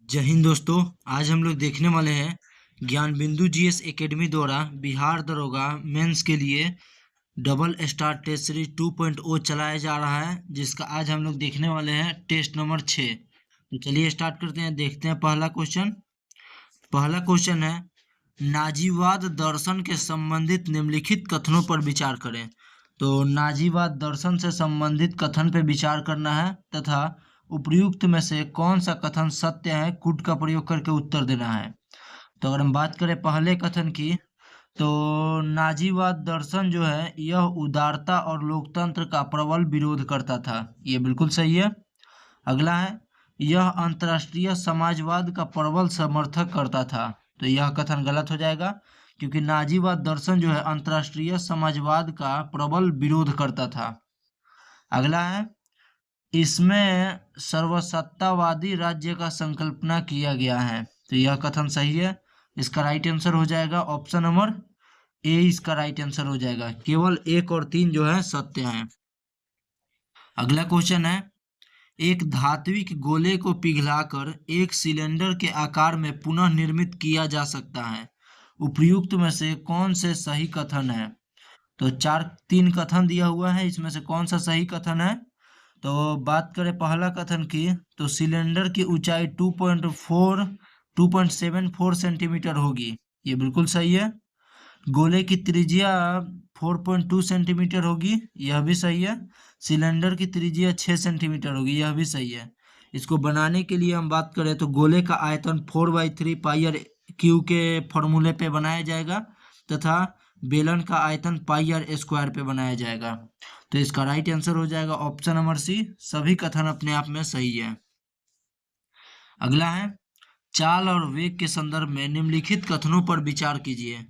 जय हिंद दोस्तों। आज हम लोग देखने वाले हैं ज्ञान बिंदु जीएस एकेडमी द्वारा बिहार दरोगा मेंस के लिए डबल स्टार टेस्ट सीरीज 2.0 चलाया जा रहा है, जिसका आज हम लोग देखने वाले हैं टेस्ट नंबर 6। तो चलिए स्टार्ट करते हैं। देखते हैं पहला क्वेश्चन है, नाजीवाद दर्शन के संबंधित निम्नलिखित कथनों पर विचार करें। तो नाजीवाद दर्शन से संबंधित कथन पर विचार करना है तथा उपर्युक्त में से कौन सा कथन सत्य है, कुट का प्रयोग करके उत्तर देना है। तो अगर हम बात करें पहले कथन की, तो नाजीवाद दर्शन जो है यह उदारता और लोकतंत्र का प्रबल विरोध करता था। ये बिल्कुल सही है। अगला है, यह अंतर्राष्ट्रीय समाजवाद का प्रबल समर्थक करता था। तो यह कथन गलत हो जाएगा, क्योंकि नाजीवाद दर्शन जो है अंतर्राष्ट्रीय समाजवाद का प्रबल विरोध करता था। अगला है, इसमें सर्वसत्तावादी राज्य का संकल्पना किया गया है। तो यह कथन सही है। इसका राइट आंसर हो जाएगा ऑप्शन नंबर ए। इसका राइट आंसर हो जाएगा। केवल 1 और 3 जो है सत्य हैं। अगला क्वेश्चन है, एक धात्विक गोले को पिघलाकर एक सिलेंडर के आकार में पुनः निर्मित किया जा सकता है। उपर्युक्त में से कौन से सही कथन है। तो तीन कथन दिया हुआ है, इसमें से कौन सा सही कथन है। तो बात करें पहला कथन की, तो सिलेंडर की ऊंचाई 2.74 सेंटीमीटर होगी। ये बिल्कुल सही है। गोले की त्रिज्या 4.2 सेंटीमीटर होगी। यह भी सही है। सिलेंडर की त्रिज्या 6 सेंटीमीटर होगी। यह भी सही है। इसको बनाने के लिए हम बात करें तो गोले का आयतन 4/3 पाई आर क्यू के फॉर्मूले पे बनाया जाएगा तथा बेलन का आयतन पाई आर स्क्वायर पे बनाया जाएगा। तो इसका राइट आंसर हो जाएगा ऑप्शन नंबर सी। सभी कथन अपने आप में सही है। अगला है, चाल और वेग के संदर्भ में निम्नलिखित कथनों पर विचार कीजिए।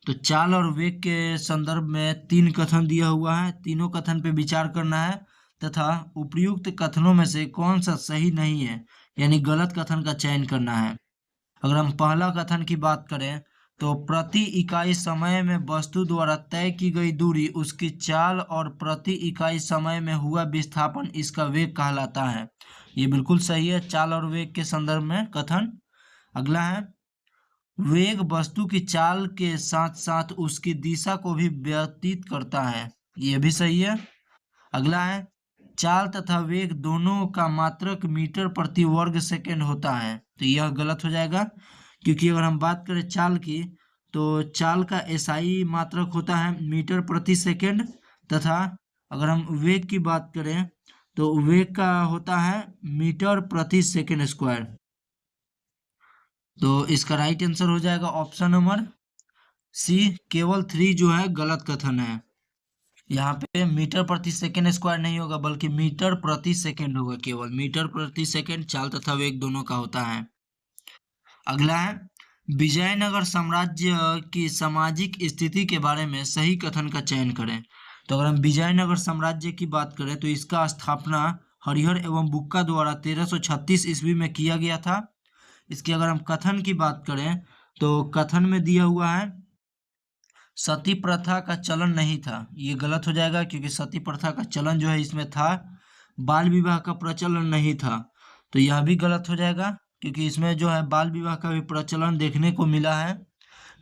तो चाल और वेग के संदर्भ में 3 कथन दिया हुआ है। तीनों कथन पे विचार करना है तथा उपर्युक्त कथनों में से कौन सा सही नहीं है, यानी गलत कथन का चयन करना है। अगर हम पहला कथन की बात करें, तो प्रति इकाई समय में वस्तु द्वारा तय की गई दूरी उसकी चाल और प्रति इकाई समय में हुआ विस्थापन इसका वेग कहलाता है। ये बिल्कुल सही है, चाल और वेग के संदर्भ में कथन। अगला है, वेग वस्तु की चाल के साथ साथ उसकी दिशा को भी व्यतीत करता है। ये भी सही है। अगला है, चाल तथा वेग दोनों का मात्रक मीटर प्रति वर्ग सेकंड होता है। तो यह गलत हो जाएगा, क्योंकि अगर हम बात करें चाल की, तो चाल का एसआई मात्रक होता है मीटर प्रति सेकंड तथा अगर हम वेग की बात करें तो वेग का होता है मीटर प्रति सेकंड स्क्वायर। तो इसका राइट आंसर हो जाएगा ऑप्शन नंबर सी। केवल 3 जो है गलत कथन है। यहाँ पे मीटर प्रति सेकंड स्क्वायर नहीं होगा, बल्कि मीटर प्रति सेकंड होगा। केवल मीटर प्रति सेकंड चाल तथा वेग दोनों का होता है। अगला है, विजयनगर साम्राज्य की सामाजिक स्थिति के बारे में सही कथन का चयन करें। तो अगर हम विजयनगर साम्राज्य की बात करें तो इसका स्थापना हरिहर एवं बुक्का द्वारा 1336 ईस्वी में किया गया था। इसकी अगर हम कथन की बात करें तो कथन में दिया हुआ है सती प्रथा का चलन नहीं था। ये गलत हो जाएगा, क्योंकि सती प्रथा का चलन जो है इसमें था। बाल विवाह का प्रचलन नहीं था। तो यह भी गलत हो जाएगा, क्योंकि इसमें जो है बाल विवाह का भी प्रचलन देखने को मिला है।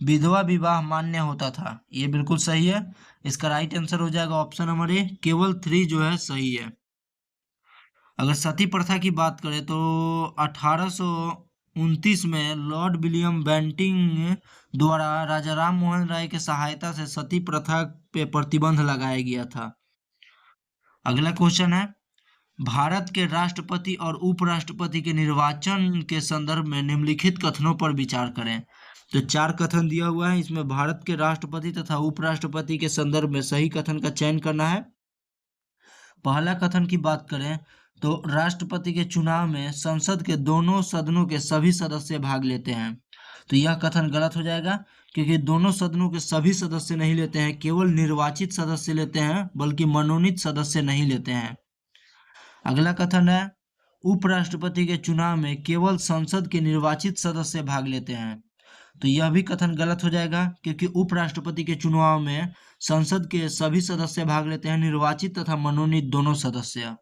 विधवा विवाह मान्य होता था। ये बिल्कुल सही है। इसका राइट आंसर हो जाएगा ऑप्शन नंबर ए। केवल 3 जो है सही है। अगर सती प्रथा की बात करें तो 1829 में लॉर्ड विलियम बेंटिंग द्वारा राजा राम मोहन राय के सहायता से सती प्रथा पे प्रतिबंध लगाया गया था। अगला क्वेश्चन है, भारत के राष्ट्रपति और उपराष्ट्रपति के निर्वाचन के संदर्भ में निम्नलिखित कथनों पर विचार करें। तो 4 कथन दिया हुआ है, इसमें भारत के राष्ट्रपति तथा उपराष्ट्रपति के संदर्भ में सही कथन का चयन करना है। पहला कथन की बात करें तो राष्ट्रपति के चुनाव में संसद के दोनों सदनों के सभी सदस्य भाग लेते हैं। तो यह कथन गलत हो जाएगा, क्योंकि दोनों सदनों के सभी सदस्य नहीं लेते हैं, केवल निर्वाचित सदस्य लेते हैं, बल्कि मनोनीत सदस्य नहीं लेते हैं। अगला कथन है, उपराष्ट्रपति के चुनाव में केवल संसद के निर्वाचित सदस्य भाग लेते हैं। तो यह भी कथन गलत हो जाएगा, क्योंकि उपराष्ट्रपति के चुनाव में संसद के सभी सदस्य भाग लेते हैं, निर्वाचित तथा मनोनीत दोनों सदस्य।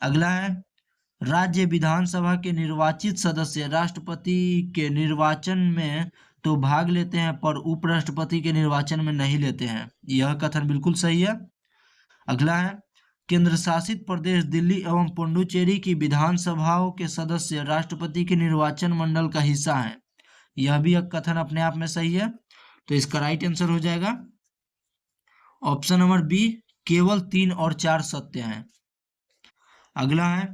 अगला है, राज्य विधानसभा के निर्वाचित सदस्य राष्ट्रपति के निर्वाचन में तो भाग लेते हैं पर उपराष्ट्रपति के निर्वाचन में नहीं लेते हैं। यह कथन बिल्कुल सही है। अगला है, केंद्र शासित प्रदेश दिल्ली एवं पुडुचेरी की विधानसभाओं के सदस्य राष्ट्रपति के निर्वाचन मंडल का हिस्सा हैं। यह भी एक कथन अपने आप में सही है। तो इसका राइट आंसर हो जाएगा ऑप्शन नंबर बी, केवल 3 और 4 सत्य हैं। अगला है,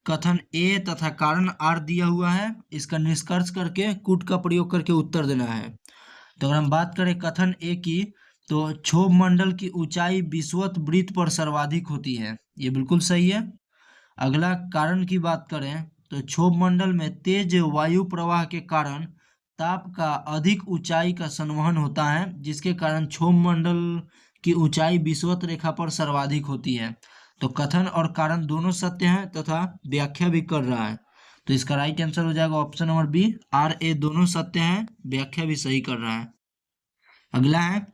कथन ए तथा कारण आर दिया हुआ है, इसका निष्कर्ष करके कूट का प्रयोग करके उत्तर देना है। तो अगर हम बात करें कथन ए की, तो क्षोभ मंडल की ऊंचाई विषुवत वृत्त पर सर्वाधिक होती है, ये बिल्कुल सही है। अगला कारण की बात करें तो क्षोभ मंडल में तेज वायु प्रवाह के कारण ताप का अधिक ऊंचाई का संवहन होता है, जिसके कारण क्षोभ मंडल की ऊंचाई विषुवत रेखा पर सर्वाधिक होती है। तो कथन और कारण दोनों सत्य हैं तथा व्याख्या भी कर रहा है। तो इसका राइट आंसर हो जाएगा option number B, R A दोनों सत्य हैं, व्याख्या भी सही कर रहा है। अगला है,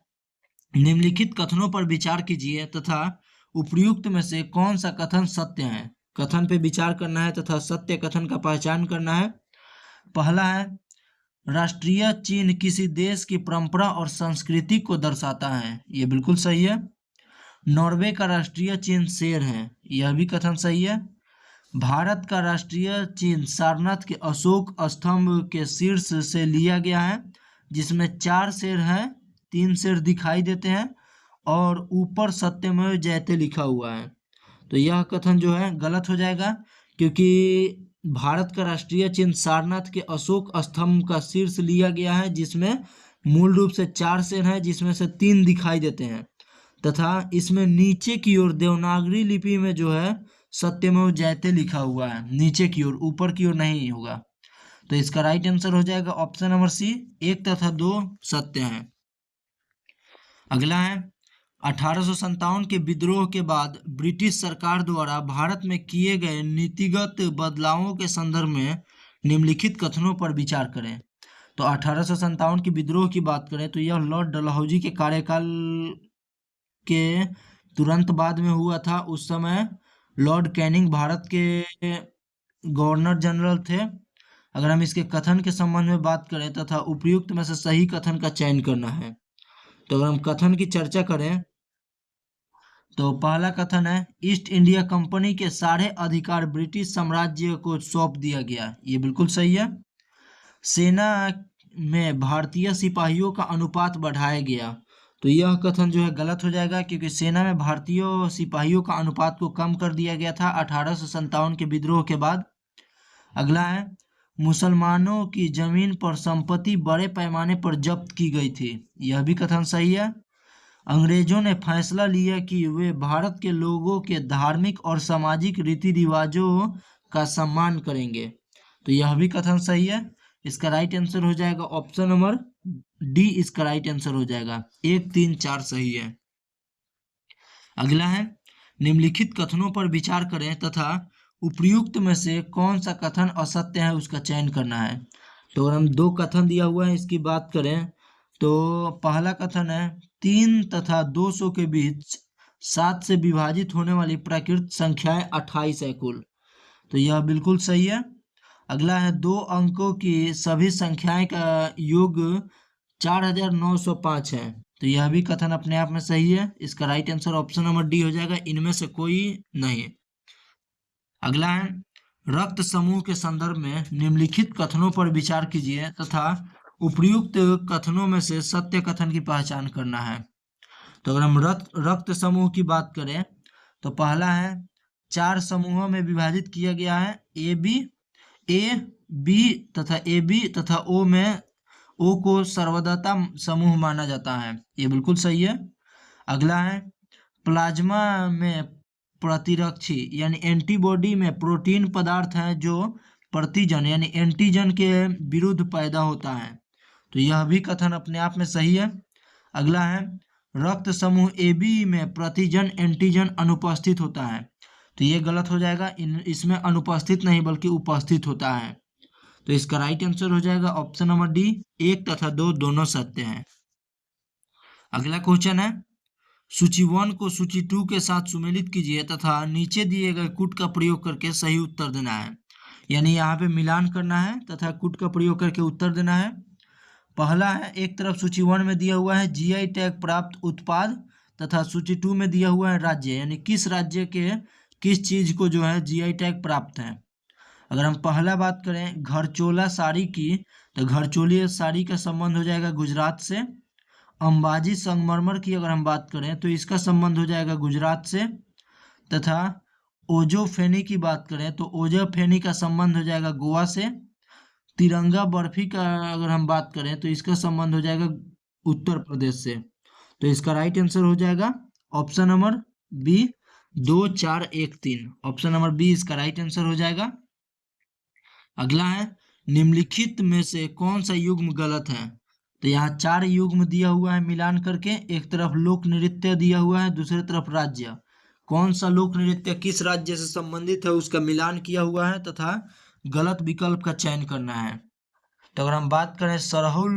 निम्नलिखित कथनों पर विचार कीजिए तथा उपयुक्त में से कौन सा कथन सत्य है। कथन पे विचार करना है तथा सत्य कथन का पहचान करना है। पहला है, राष्ट्रीय चिन्ह किसी देश की परंपरा और संस्कृति को दर्शाता है, ये बिल्कुल सही है। नॉर्वे का राष्ट्रीय चिन्ह शेर है, यह भी कथन सही है। भारत का राष्ट्रीय चिन्ह सारनाथ के अशोक स्तंभ के शीर्ष से लिया गया है, जिसमें 4 शेर हैं, 3 शेर दिखाई देते हैं और ऊपर सत्यमेव जयते लिखा हुआ है। तो यह कथन जो है गलत हो जाएगा, क्योंकि भारत का राष्ट्रीय चिन्ह सारनाथ के अशोक स्तंभ का शीर्ष लिया गया है, जिसमें मूल रूप से 4 शेर हैं, जिसमें से 3 दिखाई देते हैं, तथा इसमें नीचे की ओर देवनागरी लिपि में जो है सत्यमेव जयते लिखा हुआ है, नीचे की ओर, ऊपर की ओर नहीं होगा। तो इसका राइट आंसर हो जाएगा ऑप्शन नंबर सी, 1 तथा 2 सत्य हैं। अगला है, 1857 के विद्रोह के बाद ब्रिटिश सरकार द्वारा भारत में किए गए नीतिगत बदलावों के संदर्भ में निम्नलिखित कथनों पर विचार करें। तो 1857 के विद्रोह की बात करें तो यह लॉर्ड डलहौजी के कार्यकाल के तुरंत बाद में हुआ था। उस समय लॉर्ड कैनिंग भारत के गवर्नर जनरल थे। अगर हम इसके कथन के संबंध में बात करें तथा उपयुक्त में से सही कथन का चयन करना है, तो अगर हम कथन की चर्चा करें तो पहला कथन है, ईस्ट इंडिया कंपनी के सारे अधिकार ब्रिटिश साम्राज्य को सौंप दिया गया, ये बिल्कुल सही है। सेना में भारतीय सिपाहियों का अनुपात बढ़ाया गया, तो यह कथन जो है गलत हो जाएगा, क्योंकि सेना में भारतीय सिपाहियों का अनुपात को कम कर दिया गया था 1857 के विद्रोह के बाद। अगला है, मुसलमानों की जमीन पर संपत्ति बड़े पैमाने पर जब्त की गई थी, यह भी कथन सही है। अंग्रेजों ने फैसला लिया कि वे भारत के लोगों के धार्मिक और सामाजिक रीति रिवाजों का सम्मान करेंगे, तो यह भी कथन सही है। इसका राइट आंसर हो जाएगा ऑप्शन नंबर डी, इसका राइट आंसर हो जाएगा, 1, 3, 4 सही है। अगला है, निम्नलिखित कथनों पर विचार करें तथा उपयुक्त में से कौन सा कथन असत्य है उसका चयन करना है। तो अगर हम 2 कथन दिया हुआ है इसकी बात करें तो पहला कथन है, 3 तथा 200 के बीच 7 से विभाजित होने वाली प्राकृत संख्याएं 28 है कुल, तो यह बिल्कुल सही है। अगला है, 2 अंकों की सभी संख्याएं का योग 4905 है, तो यह भी कथन अपने आप में सही है। इसका right answer option number D हो जाएगा, इनमें से कोई नहीं। अगला है, रक्त समूह के संदर्भ में निम्नलिखित कथनों पर विचार कीजिए तथा उपयुक्त कथनों में से सत्य कथन की पहचान करना है। तो अगर हम रक्त समूह की बात करें तो पहला है, 4 समूहों में विभाजित किया गया है, ए बी तथा ओ में ओ को सर्वदाता समूह माना जाता है, ये बिल्कुल सही है। अगला है, प्लाज्मा में प्रतिरक्षी यानी एंटीबॉडी में प्रोटीन पदार्थ है जो प्रतिजन यानी एंटीजन के विरुद्ध पैदा होता है, तो यह भी कथन अपने आप में सही है। अगला है, रक्त समूह ए बी में प्रतिजन एंटीजन अनुपस्थित होता है, तो ये गलत हो जाएगा, इसमें अनुपस्थित नहीं बल्कि उपस्थित होता है। तो इसका राइट आंसर हो जाएगा ऑप्शन नंबर डी, 1 तथा 2 दोनों सत्य हैं। अगला क्वेश्चन है, सूची 1 को सूची 2 के साथ सुमेलित कीजिए तथा नीचे दिए गए कूट का प्रयोग करके सही उत्तर देना है। यानी यहाँ पे मिलान करना है तथा कूट का प्रयोग करके उत्तर देना है। पहला है, एक तरफ सूची 1 में दिया हुआ है जीआई टैग प्राप्त उत्पाद तथा सूची 2 में दिया हुआ है राज्य, यानी किस राज्य के किस चीज को जो है जीआई टैग प्राप्त है। अगर हम पहला बात करें घरचोला साड़ी की, तो घरचोली साड़ी का संबंध हो जाएगा गुजरात से। अंबाजी संगमरमर की अगर हम बात करें तो इसका संबंध हो जाएगा गुजरात से। तथा ओजो फेनी की बात करें तो ओजो फेनी का संबंध हो जाएगा गोवा से। तिरंगा बर्फी का अगर हम बात करें तो इसका संबंध हो जाएगा उत्तर प्रदेश से। तो इसका राइट आंसर हो जाएगा option number B 2 4 1 3। Option number B इसका राइट आंसर हो जाएगा। अगला है, निम्नलिखित में से कौन सा युग्म गलत है। तो यहाँ 4 युग्म दिया हुआ है मिलान करके, एक तरफ लोक नृत्य दिया हुआ है, दूसरी तरफ राज्य। कौन सा लोक नृत्य किस राज्य से संबंधित है उसका मिलान किया हुआ है तथा गलत विकल्प का चयन करना है। तो अगर हम बात करें सरहुल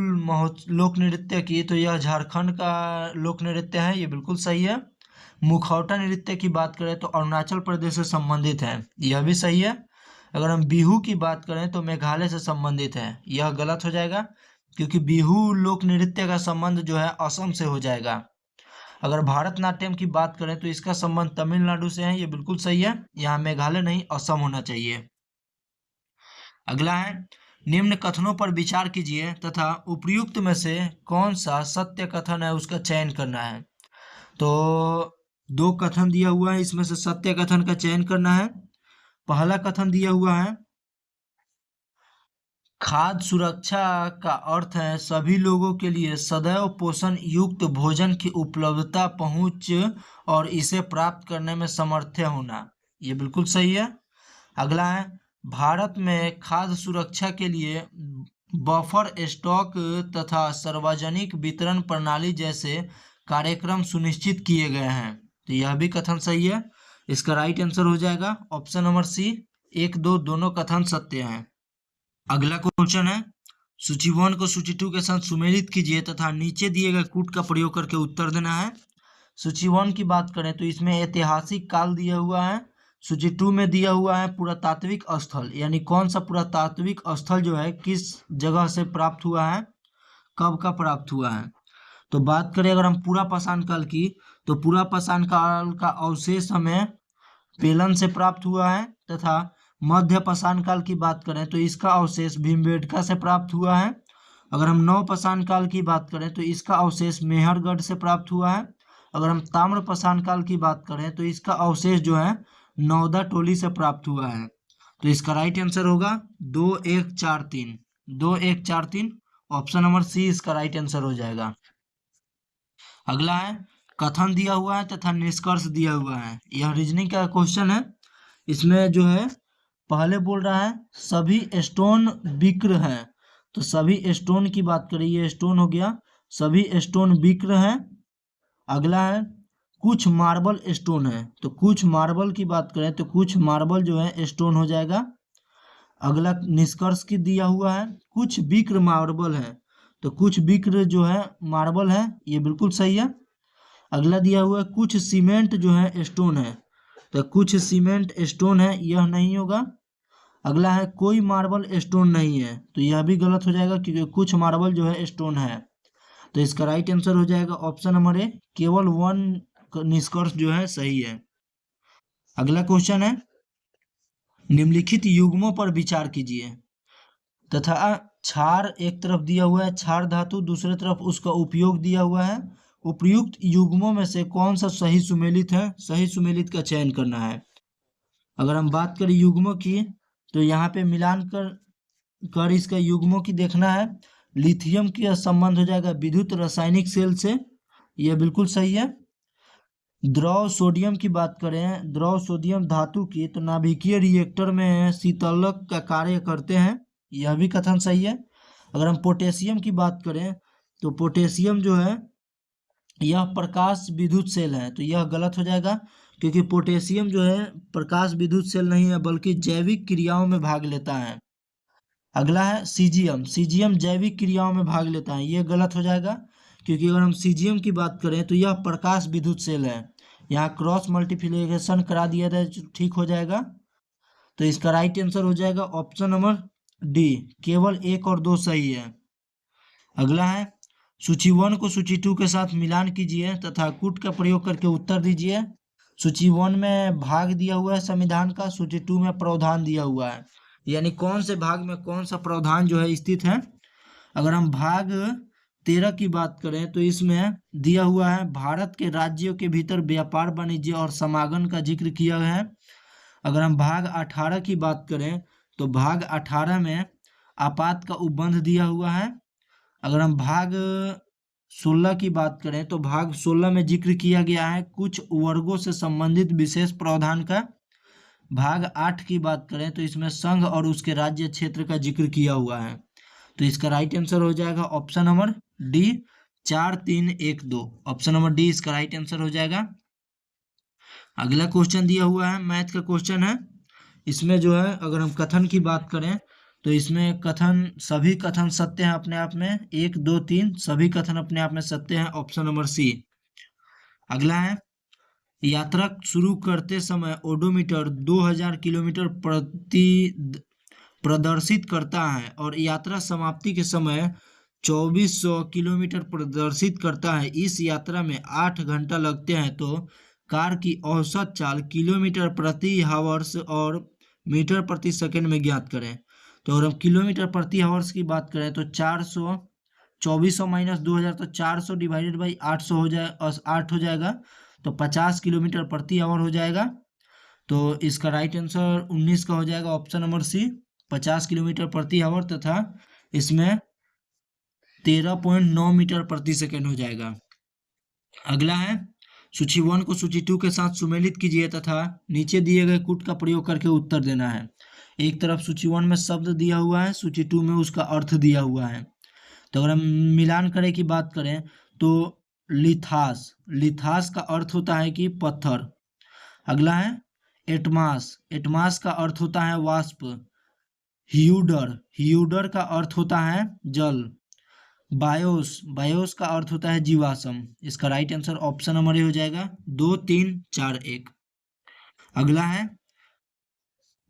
लोक नृत्य की, तो यह झारखंड का लोक नृत्य है, ये बिल्कुल सही है। मुखौटा नृत्य की बात करें तो अरुणाचल प्रदेश से संबंधित है, यह भी सही है। अगर हम बिहू की बात करें तो मेघालय से संबंधित है, यह गलत हो जाएगा क्योंकि बिहू लोक नृत्य का संबंध जो है असम से हो जाएगा। अगर भारतनाट्यम की बात करें तो इसका संबंध तमिलनाडु से है, ये बिल्कुल सही है। यहाँ मेघालय नहीं असम होना चाहिए। अगला है, निम्न कथनों पर विचार कीजिए तथा उपयुक्त में से कौन सा सत्य कथन है उसका चयन करना है। तो 2 कथन दिया हुआ है, इसमें से सत्य कथन का चयन करना है। पहला कथन दिया हुआ है, खाद्य सुरक्षा का अर्थ है सभी लोगों के लिए सदैव पोषण युक्त भोजन की उपलब्धता, पहुंच और इसे प्राप्त करने में समर्थ होना, ये बिल्कुल सही है। अगला है, भारत में खाद्य सुरक्षा के लिए बफर स्टॉक तथा सार्वजनिक वितरण प्रणाली जैसे कार्यक्रम सुनिश्चित किए गए हैं, तो यह भी कथन सही है। इसका राइट आंसर हो जाएगा ऑप्शन नंबर सी 1 2 दोनों कथन सत्य हैं। अगला क्वेश्चन है, सूची 1 को सूची 2 के साथ सुमेलित कीजिए तथा नीचे दिए गए कूट का प्रयोग करके उत्तर देना है। सूची 1 की बात करें तो इसमें ऐतिहासिक काल दिया हुआ है। सूची 2 में दिया हुआ है पुरातात्विक स्थल, यानी कौन सा पुरातात्विक स्थल जो है किस जगह से प्राप्त हुआ है, कब का प्राप्त हुआ है। तो बात करें अगर हम पूरा पाषाण काल की, तो पूरा पाषाण काल का अवशेष हमें पेलन से प्राप्त हुआ है। तथा मध्य पाषाण काल की बात करें तो इसका अवशेष भीमबेटका से प्राप्त हुआ है। अगर हम नव पाषाण काल की बात करें तो इसका अवशेष मेहरगढ़ से प्राप्त हुआ है। अगर हम ताम्र पाषाण काल की बात करें तो इसका अवशेष जो है नौदा टोली से प्राप्त हुआ है। तो इसका राइट आंसर होगा 2 1 4 3। 2 1 4 3 ऑप्शन नंबर सी इसका राइट आंसर हो जाएगा। अगला है, कथन दिया हुआ है तथा निष्कर्ष दिया हुआ है, यह रीजनिंग का क्वेश्चन है। इसमें जो है पहले बोल रहा है सभी स्टोन विक्र हैं, तो सभी स्टोन की बात करें, ये स्टोन हो गया, सभी स्टोन विक्र हैं। अगला है कुछ मार्बल स्टोन है, तो कुछ मार्बल की बात करें तो कुछ मार्बल जो है स्टोन हो जाएगा। अगला निष्कर्ष की दिया हुआ है कुछ विक्र मार्बल है, तो कुछ विक्र जो है मार्बल है, ये बिल्कुल सही है। अगला दिया हुआ है कुछ सीमेंट जो है स्टोन है, तो कुछ सीमेंट स्टोन है, यह नहीं होगा। अगला है कोई मार्बल स्टोन नहीं है, तो यह भी गलत हो जाएगा क्योंकि कुछ मार्बल जो है स्टोन है। तो इसका राइट आंसर हो जाएगा ऑप्शन नंबर ए, केवल 1 निष्कर्ष जो है सही है। अगला क्वेश्चन है, निम्नलिखित युग्मों पर विचार कीजिए तथा क्षार एक तरफ दिया हुआ है, क्षार धातु, दूसरी तरफ उसका उपयोग दिया हुआ है। उपयुक्त युग्मों में से कौन सा सही सुमेलित है, सही सुमेलित का चयन करना है। अगर हम बात करें युग्मों की, तो यहाँ पे मिलान कर इसका युग्मों की देखना है। लिथियम की संबंध हो जाएगा विद्युत रासायनिक सेल से, यह बिल्कुल सही है। द्रव सोडियम की बात करें, द्रव सोडियम धातु की, तो नाभिकीय रिएक्टर में शीतलक का कार्य करते हैं, यह भी कथन सही है। अगर हम पोटेशियम की बात करें तो पोटेशियम जो है यह प्रकाश विद्युत सेल है, तो यह गलत हो जाएगा क्योंकि पोटेशियम जो है प्रकाश विद्युत सेल नहीं है बल्कि जैविक क्रियाओं में भाग लेता है। अगला है सीजियम, सीजियम जैविक क्रियाओं में भाग लेता है, यह गलत हो जाएगा क्योंकि अगर हम सीजीएम की बात करें तो यह प्रकाश विद्युत सेल है। यहाँ क्रॉस मल्टीप्लिकेशन करा दिया था, ठीक हो जाएगा। तो इसका राइट आंसर हो जाएगा ऑप्शन नंबर डी, केवल 1 और 2 सही है। अगला है सूची 1 को सूची 2 के साथ मिलान कीजिए तथा कूट का प्रयोग करके उत्तर दीजिए। सूची 1 में भाग दिया हुआ है संविधान का, सूची 2 में प्रावधान दिया हुआ है, यानी कौन से भाग में कौन सा प्रावधान जो है स्थित है। अगर हम भाग 13 की बात करें तो इसमें दिया हुआ है भारत के राज्यों के भीतर व्यापार वाणिज्य और समागम का जिक्र किया है। अगर हम भाग 18 की बात करें तो भाग 18 में आपात का उपबंध दिया हुआ है। अगर हम भाग 16 की बात करें तो भाग 16 में जिक्र किया गया है कुछ वर्गों से संबंधित विशेष प्रावधान का। भाग 8 की बात करें तो इसमें संघ और उसके राज्य क्षेत्र का जिक्र किया हुआ है। तो इसका राइट आंसर हो जाएगा option number D, 4 3 1 2। Option number D इसका राइट आंसर हो जाएगा। अगला क्वेश्चन दिया हुआ है, मैथ का क्वेश्चन है। इसमें जो है अगर हम कथन की बात करें तो इसमें कथन, सभी कथन सत्य हैं अपने आप में, 1 2 3 सभी कथन अपने आप में सत्य हैं, ऑप्शन नंबर सी। अगला है यात्रा शुरू करते समय ओडोमीटर 2000 किलोमीटर प्रति प्रदर्शित करता है और यात्रा समाप्ति के समय 2400 किलोमीटर प्रदर्शित करता है। इस यात्रा में 8 घंटा लगते हैं, तो कार की औसत चाल किलोमीटर प्रति हावर्स और मीटर प्रति सेकंड में ज्ञात करें। तो अगर हम किलोमीटर प्रति हावर्स की बात करें तो 400, 2400 माइनस 2000 तो 400 डिवाइडेड बाई 800 हो जाए, 8 हो जाएगा, तो 50 किलोमीटर प्रति आवर हो जाएगा। तो इसका राइट आंसर 19 का हो जाएगा ऑप्शन नंबर सी, 50 किलोमीटर प्रति आवर, तथा इसमें 13.9 मीटर प्रति सेकंड हो जाएगा। अगला है सूची 1 को सूची 2 के साथ सुमेलित कीजिए तथा नीचे दिए गए कूट का प्रयोग करके उत्तर देना है। एक तरफ सूची 1 में शब्द दिया हुआ है, सूची 2 में उसका अर्थ दिया हुआ है। तो अगर हम मिलान करें की बात करें तो लिथास, लिथास का अर्थ होता है कि पत्थर। अगला है एटमास, एटमास का अर्थ होता है वाष्प। ह्यूडर, ह्यूडर का अर्थ होता है जल। बायोस, बायोस का अर्थ होता है जीवाश्म। इसका right answer option number A हो जाएगा, 2 3 4 1। अगला है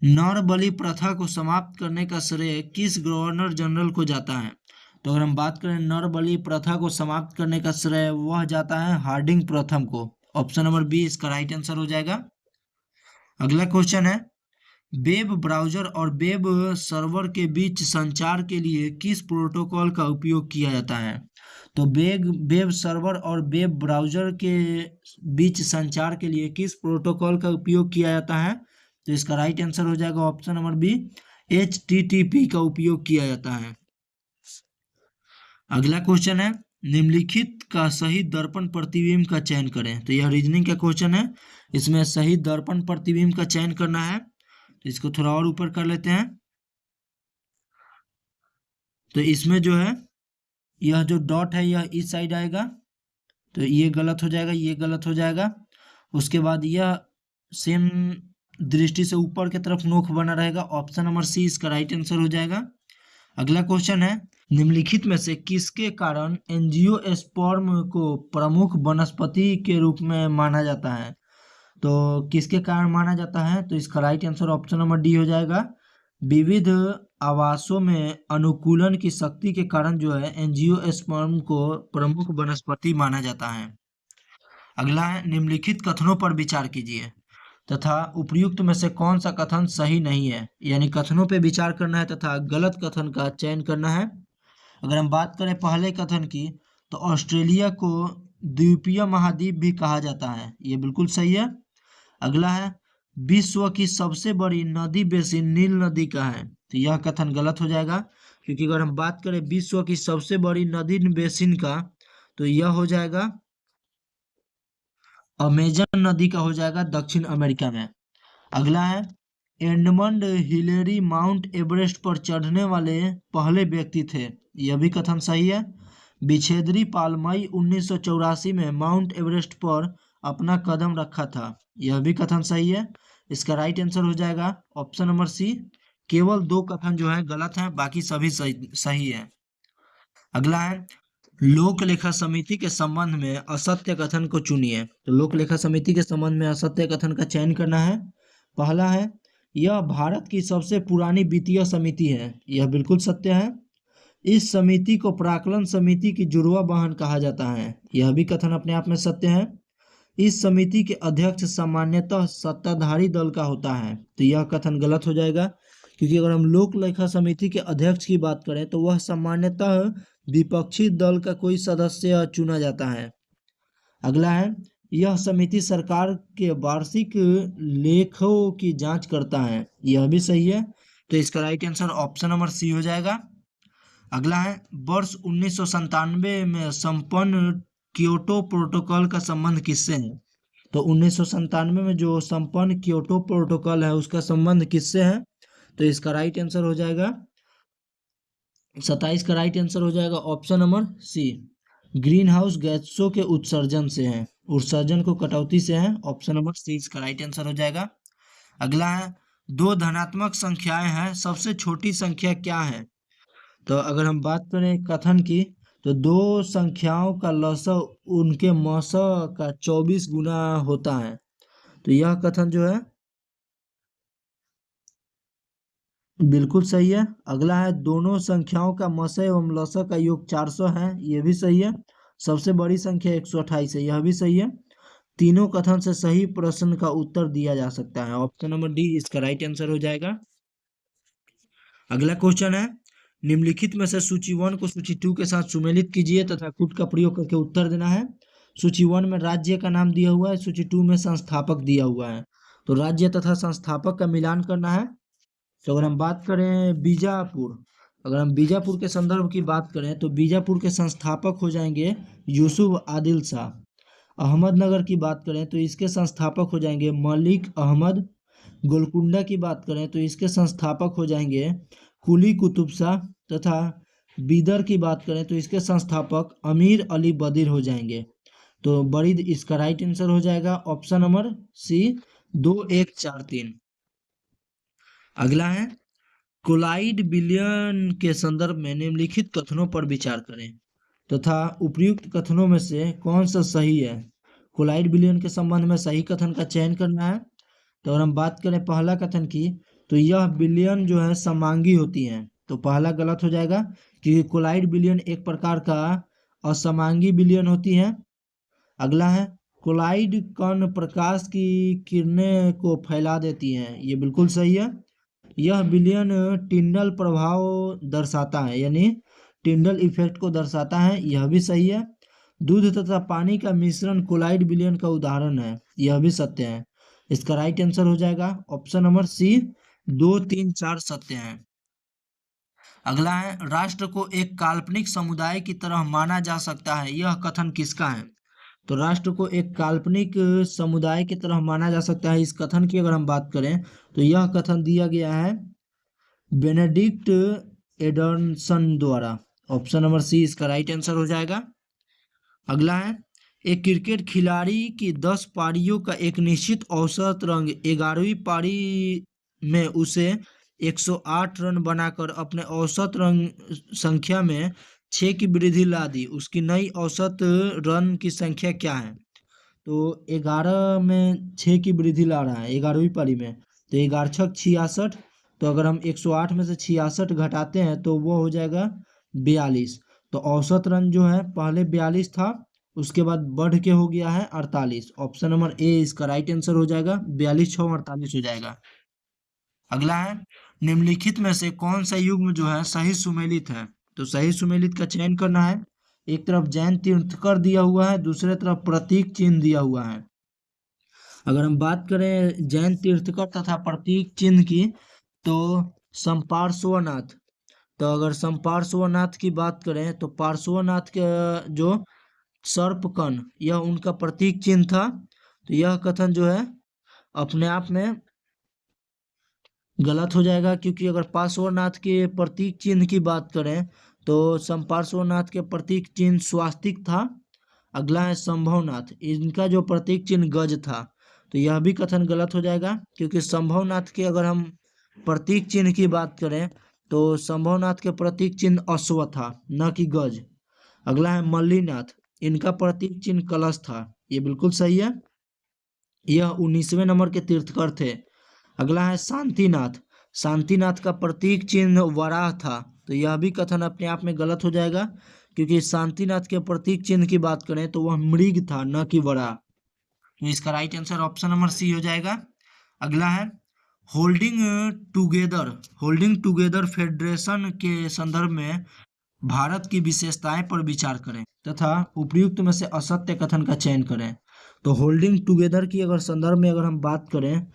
नर बलि प्रथा को समाप्त करने का श्रेय किस गवर्नर जनरल को जाता है। तो अगर हम बात करें नर बलि प्रथा को समाप्त करने का श्रेय वह जाता है हार्डिंग प्रथम को। ऑप्शन नंबर बी इसका राइट आंसर हो जाएगा। अगला क्वेश्चन है वेब ब्राउजर और वेब सर्वर के बीच संचार के लिए किस प्रोटोकॉल का उपयोग किया जाता है। तो वेब सर्वर और वेब ब्राउजर के बीच संचार के लिए किस प्रोटोकॉल का उपयोग किया जाता है। तो इसका राइट आंसर हो जाएगा ऑप्शन नंबर बी, HTTP का उपयोग किया जाता है। अगला क्वेश्चन है निम्नलिखित का सही दर्पण प्रतिबिंब का चयन करें। तो यह रीजनिंग का क्वेश्चन है, इसमें सही दर्पण प्रतिबिंब का चयन करना है। तो इसको थोड़ा और ऊपर कर लेते हैं। तो इसमें जो है यह जो डॉट है यह इस साइड आएगा, तो ये गलत हो जाएगा, ये गलत हो जाएगा। उसके बाद यह सेम दृष्टि से ऊपर की तरफ नोक बना रहेगा, ऑप्शन नंबर सी इसका राइट आंसर हो जाएगा। अगला क्वेश्चन है निम्नलिखित में से किसके कारण एंजियोस्पर्म को प्रमुख वनस्पति के रूप में माना जाता है। तो किसके कारण माना जाता है, तो इसका right answer option number D हो जाएगा। विविध आवासों में अनुकूलन की शक्ति के कारण जो है एंजियोस्पर्म को प्रमुख वनस्पति माना जाता है। अगला है निम्नलिखित कथनों पर विचार कीजिए तथा उपर्युक्त में से कौन सा कथन सही नहीं है, यानी कथनों पे विचार करना है तथा गलत कथन का चयन करना है। अगर हम बात करें पहले कथन की तो ऑस्ट्रेलिया को द्वीपीय महाद्वीप भी कहा जाता है, ये बिल्कुल सही है। अगला है विश्व की सबसे बड़ी नदी बेसिन नील नदी का है, तो यह कथन गलत हो जाएगा, क्योंकि अगर हम बात करें विश्व की सबसे बड़ी नदी बेसिन का तो यह हो जाएगा अमेजन नदी का हो जाएगा दक्षिण अमेरिका में। अगला है एडमंड हिलेरी माउंट एवरेस्ट पर चढ़ने वाले पहले व्यक्ति थे, यह भी कथन सही है। बिछेदरी पाल मई 1984 में माउंट एवरेस्ट पर अपना कदम रखा था, यह भी कथन सही है। इसका राइट आंसर हो जाएगा ऑप्शन नंबर सी, केवल 2 कथन जो है गलत हैं, बाकी सभी सही है। अगला है लोक लेखा समिति के संबंध में असत्य कथन को चुनिए। तो लोक लेखा समिति के संबंध में असत्य कथन का चयन करना है। पहला है, यह भारत की सबसे पुरानी वित्तीय समिति है। यह बिल्कुल सत्य है। इस समिति को प्राक्कलन समिति की जुड़वा बहन कहा जाता है। यह भी कथन अपने आप में सत्य है। इस समिति के अध्यक्ष सामान्यतः सत्ताधारी दल का होता है। तो यह कथन गलत हो जाएगा, क्योंकि अगर हम लोक लेखा समिति के अध्यक्ष की बात करें तो वह सामान्यतः विपक्षी दल का कोई सदस्य चुना जाता है। अगला है, यह समिति सरकार के वार्षिक लेखों की जांच करता है। यह भी सही है। तो इसका right answer option number C हो जाएगा। अगला है, वर्ष 1997 में संपन्न क्योटो प्रोटोकॉल का संबंध किससे है? तो 1997 में जो संपन्न क्योटो प्रोटोकॉल है उसका संबंध किससे है? तो इसका राइट आंसर हो जाएगा 27 का राइट आंसर हो जाएगा option number C, greenhouse गैसों के उत्सर्जन से है, उत्सर्जन को कटौती से है। ऑप्शन नंबर सी इसका राइट आंसर हो जाएगा। अगला है, दो धनात्मक संख्याएं हैं, सबसे छोटी संख्या क्या है? तो अगर हम बात करें कथन की, तो दो संख्याओं का लसाअ उनके मौसा का 24 गुना होता है। तो यह कथन जो है बिल्कुल सही है। अगला है, दोनों संख्याओं का मसा एवं लसा का योग 400 है। यह भी सही है। सबसे बड़ी संख्या 128 है। यह भी सही है। तीनों कथन से सही प्रश्न का उत्तर दिया जा सकता है। ऑप्शन नंबर डी इसका राइट आंसर हो जाएगा। अगला क्वेश्चन है, निम्नलिखित में से सूची 1 को सूची 2 के साथ सुमेलित कीजिए तथा कुट का प्रयोग करके उत्तर देना है। सूची 1 में राज्य का नाम दिया हुआ है, सूची 2 में संस्थापक दिया हुआ है। तो राज्य तथा संस्थापक का मिलान करना है। तो अगर हम बात करें बीजापुर, अगर हम बीजापुर के संदर्भ की बात करें तो बीजापुर के संस्थापक हो जाएंगे यूसुफ आदिल शाह। अहमदनगर की बात करें तो इसके संस्थापक हो जाएंगे मलिक अहमद। गोलकुंडा की बात करें तो इसके संस्थापक हो जाएंगे कुली कुतुब शाह। तथा बीदर की बात करें तो इसके संस्थापक अमीर अली बदिर हो जाएंगे। तो बरीद इसका राइट आंसर हो जाएगा ऑप्शन नंबर सी 2143। अगला है, कोलाइड विलियन के संदर्भ में निम्नलिखित कथनों पर विचार करें तथा उपयुक्त कथनों में से कौन सा सही है। कोलाइड विलियन के संबंध में सही कथन का चयन करना है। तो अगर हम बात करें पहला कथन की, तो यह विलियन जो है समांगी होती हैं। तो पहला गलत हो जाएगा, क्योंकि कोलाइड विलियन एक प्रकार का असमांगी विलियन होती है। अगला है, कोलाइड कण प्रकाश की किरणें को फैला देती हैं। ये बिल्कुल सही है। यह विलियन टिंडल प्रभाव दर्शाता है, यानी टिंडल इफेक्ट को दर्शाता है। यह भी सही है। दूध तथा पानी का मिश्रण कोलाइड विलियन का उदाहरण है। यह भी सत्य है। इसका राइट आंसर हो जाएगा ऑप्शन नंबर सी 2, 3, 4 सत्य है। अगला है, राष्ट्र को एक काल्पनिक समुदाय की तरह माना जा सकता है। यह कथन किसका है? तो राष्ट्र को एक काल्पनिक समुदाय की तरह माना जा सकता है, इस कथन की अगर हम बात करें तो यह कथन दिया गया है बेनेडिक्ट एडर्सन द्वारा। ऑप्शन नंबर सी इसका राइट आंसर हो जाएगा। अगला है, एक क्रिकेट खिलाड़ी की 10 पारियों का एक निश्चित औसत रन 11वीं पारी में उसे 108 रन बनाकर अपने औसत रन संख्या में 6 की वृद्धि ला दी। उसकी नई औसत रन की संख्या क्या है? तो 11 में 6 की वृद्धि ला रहा है 11वीं पारी में, तो 11 छक 66। तो अगर हम 108 में से 66 घटाते हैं तो वो हो जाएगा 42। तो औसत रन जो है पहले 42 था, उसके बाद बढ़ के हो गया है 48। ऑप्शन नंबर ए इसका राइट आंसर हो जाएगा, 42 6 48 हो जाएगा। अगला है, निम्नलिखित में से कौन सा युग्म जो है सही सुमेलित है? तो सही सुमेलित का चयन करना है। एक तरफ जैन तीर्थकर दिया हुआ है, दूसरे तरफ प्रतीक चिन्ह दिया हुआ है। अगर हम बात करें जैन तीर्थकर तथा प्रतीक चिन्ह की, तो संपार्श्वनाथ, तो अगर संपार्श्वनाथ की बात करें तो पार्श्वनाथ के जो सर्पकन यह उनका प्रतीक चिन्ह था। तो यह कथन जो है अपने आप में गलत हो जाएगा, क्योंकि अगर पार्श्वनाथ के प्रतीक चिन्ह की बात करें तो संपार्श्वनाथ के प्रतीक चिन्ह स्वास्तिक था। अगला है संभवनाथ, इनका जो प्रतीक चिन्ह गज था। तो यह भी कथन गलत हो जाएगा, क्योंकि संभवनाथ के अगर हम प्रतीक चिन्ह की बात करें तो संभवनाथ के प्रतीक चिन्ह अश्व था, न कि गज। अगला है मल्लीनाथ, इनका प्रतीक चिन्ह कलश था, ये बिल्कुल सही है। यह 19वें नंबर के तीर्थकर थे। अगला है शांतिनाथ, शांतिनाथ का प्रतीक चिन्ह वराह था, तो यह भी कथन अपने आप में गलत हो जाएगा, क्योंकि शांतिनाथ के प्रतीक चिन्ह की बात करें तो वह मृग था, न कि वराह। तो इसका right answer option number C हो जाएगा। अगला है holding together, holding together federation के संदर्भ में भारत की विशेषताएं पर विचार करें तथा उपयुक्त में से असत्य कथन का चयन करें। तो होल्डिंग टुगेदर की अगर संदर्भ में अगर हम बात करें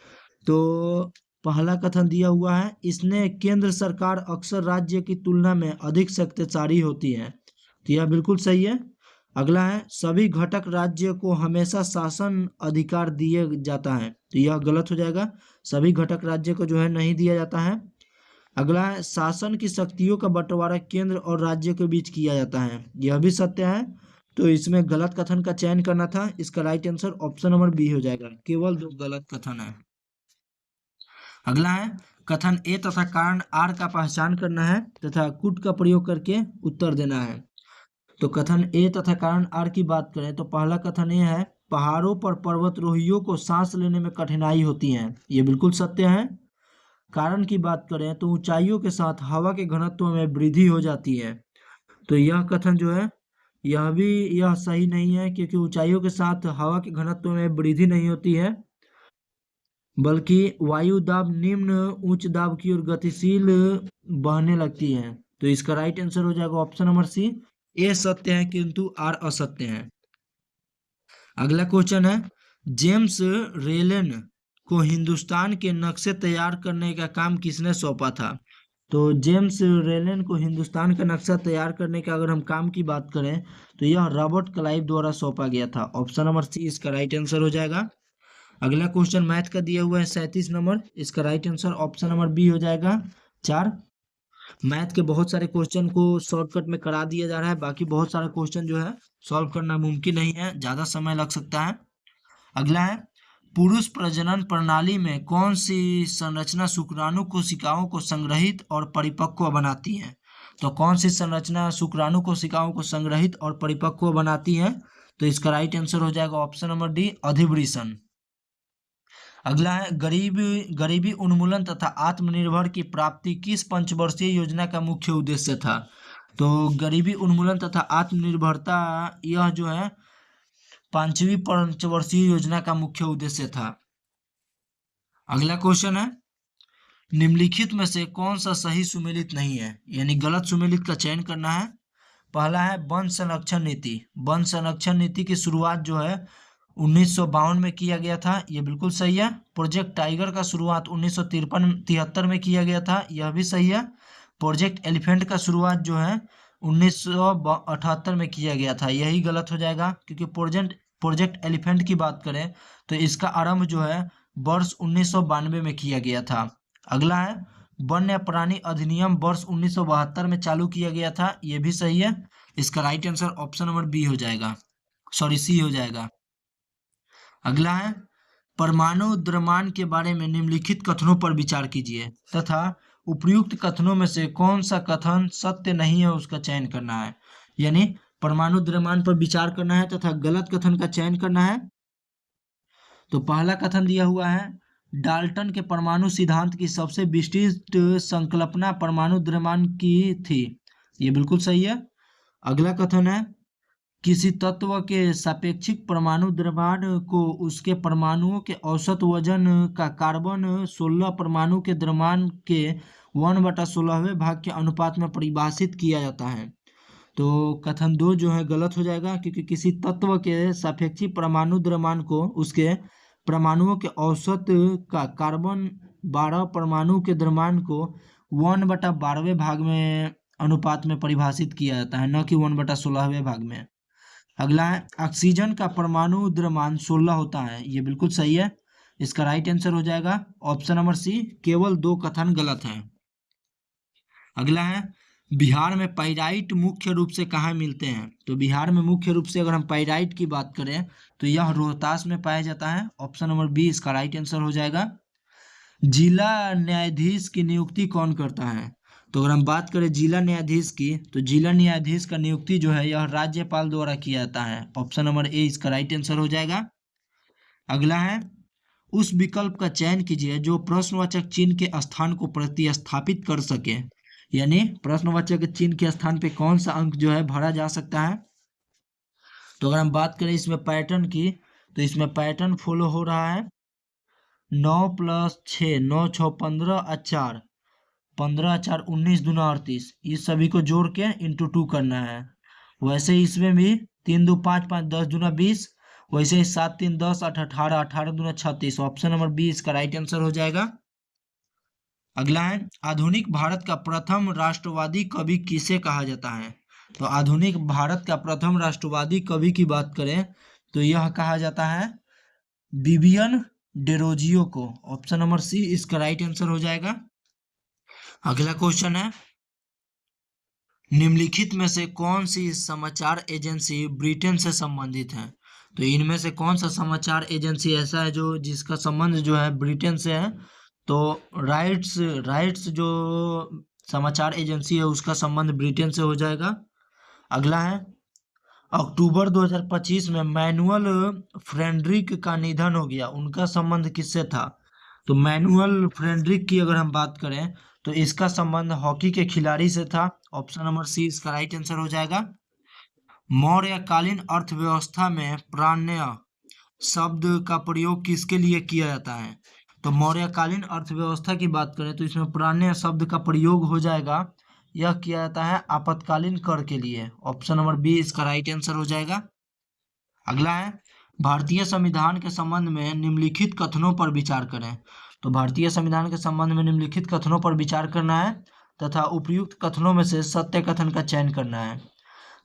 तो पहला कथन दिया हुआ है, इसने केंद्र सरकार अक्सर राज्य की तुलना में अधिक शक्तिशाली होती है, तो यह बिल्कुल सही है। अगला है सभी घटक राज्य को हमेशा शासन अधिकार दिए जाता है, तो यह गलत हो जाएगा, सभी घटक राज्य को जो है नहीं दिया जाता है। अगला है शासन की शक्तियों का बंटवारा केंद्र और राज्य के बीच किया जाता है, यह भी सत्य है। तो इसमें गलत कथन का चयन करना था, इसका right answer option number B हो जाएगा, केवल 2 गलत कथन है। अगला है कथन ए तथा कारण आर का पहचान करना है तथा कुट का प्रयोग करके उत्तर देना है। तो कथन ए तथा कारण आर की बात करें तो पहला कथन ये है, पहाड़ों पर पर्वतारोहियों को सांस लेने में कठिनाई होती है, ये बिल्कुल सत्य है। कारण की बात करें तो ऊंचाइयों के साथ हवा के घनत्व में वृद्धि हो जाती है, तो यह कथन जो है यह सही नहीं है, क्योंकि ऊंचाइयों के साथ हवा के घनत्व में वृद्धि नहीं होती है, बल्कि वायु दाब निम्न उच्च दाब की ओर गतिशील बहने लगती है। तो इसका राइट आंसर हो जाएगा ऑप्शन नंबर सी, ए सत्य है किंतु आर असत्य है। अगला क्वेश्चन है, जेम्स रेलन को हिंदुस्तान के नक्शे तैयार करने का काम किसने सौंपा था? तो जेम्स रेलन को हिंदुस्तान का नक्शा तैयार करने का अगर हम काम की बात करें तो यह रॉबर्ट क्लाइव द्वारा सौंपा गया था, ऑप्शन नंबर सी इसका राइट आंसर हो जाएगा। अगला क्वेश्चन मैथ का दिया हुआ है 37 नंबर, इसका right answer option number B हो जाएगा 4। मैथ के बहुत सारे क्वेश्चन को शॉर्टकट में करा दिया जा रहा है, बाकी बहुत सारे क्वेश्चन जो है सॉल्व करना मुमकिन नहीं है, ज्यादा समय लग सकता है। अगला है पुरुष प्रजनन प्रणाली में कौन सी संरचना शुक्राणु कोशिकाओं को संग्रहित और परिपक्व बनाती है? तो कौन सी संरचना शुक्राणु कोशिकाओं को संग्रहित और परिपक्व बनाती है? तो इसका राइट आंसर हो जाएगा ऑप्शन नंबर डी, अधिवृषण। अगला है गरीबी उन्मूलन तथा आत्मनिर्भर की प्राप्ति किस पंचवर्षीय योजना का मुख्य उद्देश्य था? तो गरीबी उन्मूलन तथा आत्मनिर्भरता यह जो है 5वीं पंचवर्षीय योजना का मुख्य उद्देश्य था। अगला क्वेश्चन है, निम्नलिखित में से कौन सा सही सुमेलित नहीं है, यानी गलत सुमेलित का चयन करना है। पहला है वन संरक्षण नीति, वन संरक्षण नीति की शुरुआत जो है 1952 में किया गया था, ये बिल्कुल सही है। प्रोजेक्ट टाइगर का शुरुआत 1973 में किया गया था, यह भी सही है। प्रोजेक्ट एलिफेंट का शुरुआत जो है 1978 में किया गया था, यही गलत हो जाएगा, क्योंकि प्रोजेक्ट एलिफेंट की बात करें तो इसका आरंभ जो है वर्ष 1992 में किया गया था। अगला है वन्य प्राणी अधिनियम वर्ष 1972 में चालू किया गया था, यह भी सही है। इसका right answer option number B हो जाएगा, सॉरी सी हो जाएगा। अगला है परमाणु द्रव्यमान के बारे में निम्नलिखित कथनों पर विचार कीजिए तथा उपयुक्त कथनों में से कौन सा कथन सत्य नहीं है उसका चयन करना है, यानी परमाणु द्रव्यमान पर विचार करना है तथा गलत कथन का चयन करना है। तो पहला कथन दिया हुआ है, डाल्टन के परमाणु सिद्धांत की सबसे विशिष्ट संकल्पना परमाणु द्रव्यमान की थी, ये बिल्कुल सही है। अगला कथन है, किसी तत्व के सापेक्षिक परमाणु द्रव्यमान को उसके परमाणुओं के औसत वजन का कार्बन 16 परमाणु के द्रव्यमान के 1/16वें भाग के अनुपात में परिभाषित किया जाता है। तो कथन 2 जो है गलत हो जाएगा, क्योंकि किसी तत्व के सापेक्षिक परमाणु द्रव्यमान को उसके परमाणुओं के औसत का कार्बन 12 परमाणु के द्रव्यमान को 1/12वें भाग में अनुपात में परिभाषित किया जाता है, न कि 1/16वें भाग में। अगला है ऑक्सीजन का परमाणु द्रव्यमान 16 होता है, ये बिल्कुल सही है। इसका राइट आंसर हो जाएगा ऑप्शन नंबर सी, केवल 2 कथन गलत हैं। अगला है बिहार में पाइराइट मुख्य रूप से कहाँ मिलते हैं? तो बिहार में मुख्य रूप से अगर हम पाइराइट की बात करें तो यह रोहतास में पाया जाता है, ऑप्शन नंबर बी इसका राइट आंसर हो जाएगा। जिला न्यायाधीश की नियुक्ति कौन करता है? तो अगर हम बात करें जिला न्यायाधीश की, तो जिला न्यायाधीश का नियुक्ति जो है यह राज्यपाल द्वारा किया जाता है। ऑप्शन नंबर ए इसका राइट आंसर हो जाएगा। अगला है, उस विकल्प का चयन कीजिए जो प्रश्नवाचक चिन्ह के स्थान को प्रतिस्थापित कर सके। यानी प्रश्नवाचक चिन्ह के स्थान पे कौन सा अंक जो है भरा जा सकता है। तो अगर हम बात करें इसमें पैटर्न की, तो इसमें पैटर्न फॉलो हो रहा है 9 + 6, 9 × 6 = 15 और 4, 15 4 19 दूना 38, इस सभी को जोड़ के इंटू 2 करना है। वैसे ही इसमें भी 3 2 5 5 10 दूना 20, वैसे ही 7 3 10 8 18 18 दूना 36। ऑप्शन नंबर बी इसका राइट आंसर हो जाएगा। अगला है, आधुनिक भारत का प्रथम राष्ट्रवादी कवि किसे कहा जाता है। तो आधुनिक भारत का प्रथम राष्ट्रवादी कवि की बात करें तो यह कहा जाता है विवियन डेरोजियो को। ऑप्शन नंबर सी इसका राइट आंसर हो जाएगा। अगला क्वेश्चन है, निम्नलिखित में से कौन सी समाचार एजेंसी ब्रिटेन से संबंधित है। तो इनमें से कौन सा समाचार एजेंसी ऐसा है जो जिसका संबंध जो है ब्रिटेन से है। तो राइट्स जो समाचार एजेंसी है उसका संबंध ब्रिटेन से हो जाएगा। अगला है, अक्टूबर 2025 में मैनुअल फ्रेडरिक का निधन हो गया, उनका संबंध किससे था। तो मैनुअल फ्रेडरिक की अगर हम बात करें तो इसका संबंध हॉकी के खिलाड़ी से था। ऑप्शन नंबर सी इसका राइट आंसर हो जाएगा। मौर्यकालीन अर्थव्यवस्था में प्राण्य शब्द का प्रयोग किसके लिए किया जाता है। तो मौर्यकालीन अर्थव्यवस्था की बात करें तो इसमें प्राण्य शब्द का प्रयोग हो जाएगा, यह किया जाता है आपातकालीन कर के लिए। ऑप्शन नंबर बी इसका राइट आंसर हो जाएगा। अगला है, भारतीय संविधान के संबंध में निम्नलिखित कथनों पर विचार करें। तो भारतीय संविधान के संबंध में निम्नलिखित कथनों पर विचार करना है तथा उपयुक्त कथनों में से सत्य कथन का चयन करना है।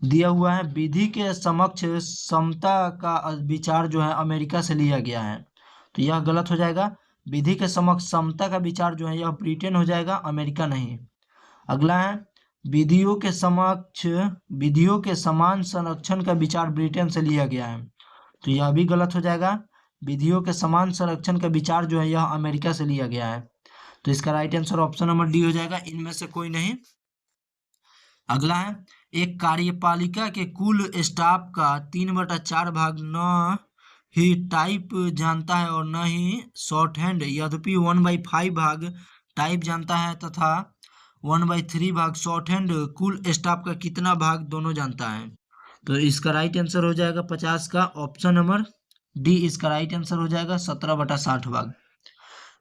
दिया हुआ है, विधि के समक्ष समता का विचार जो है अमेरिका से लिया गया है, तो यह गलत हो जाएगा। विधि के समक्ष समता का विचार जो है यह ब्रिटेन हो जाएगा, अमेरिका नहीं। अगला है, विधियों के समक्ष विधियों के समान संरक्षण का विचार ब्रिटेन से लिया गया है, तो यह भी गलत हो जाएगा। विधियों के समान संरक्षण का विचार जो है यह अमेरिका से लिया गया है, तो इसका right answer option number D हो जाएगा, इनमें से कोई नहीं। अगला है, एक कार्यपालिका के कुल स्टाफ का 3/4 भाग न ही टाइप जानता है और न ही शॉर्ट हैंड, यद्यपि 1/5 भाग टाइप जानता है तथा 1/3 भाग शॉर्ट हैंड कुल स्टाफ का कितना भाग दोनों जानता है। तो इसका राइट आंसर हो जाएगा 50 का, ऑप्शन नंबर डी इसका राइट आंसर हो जाएगा 17/60 भाग।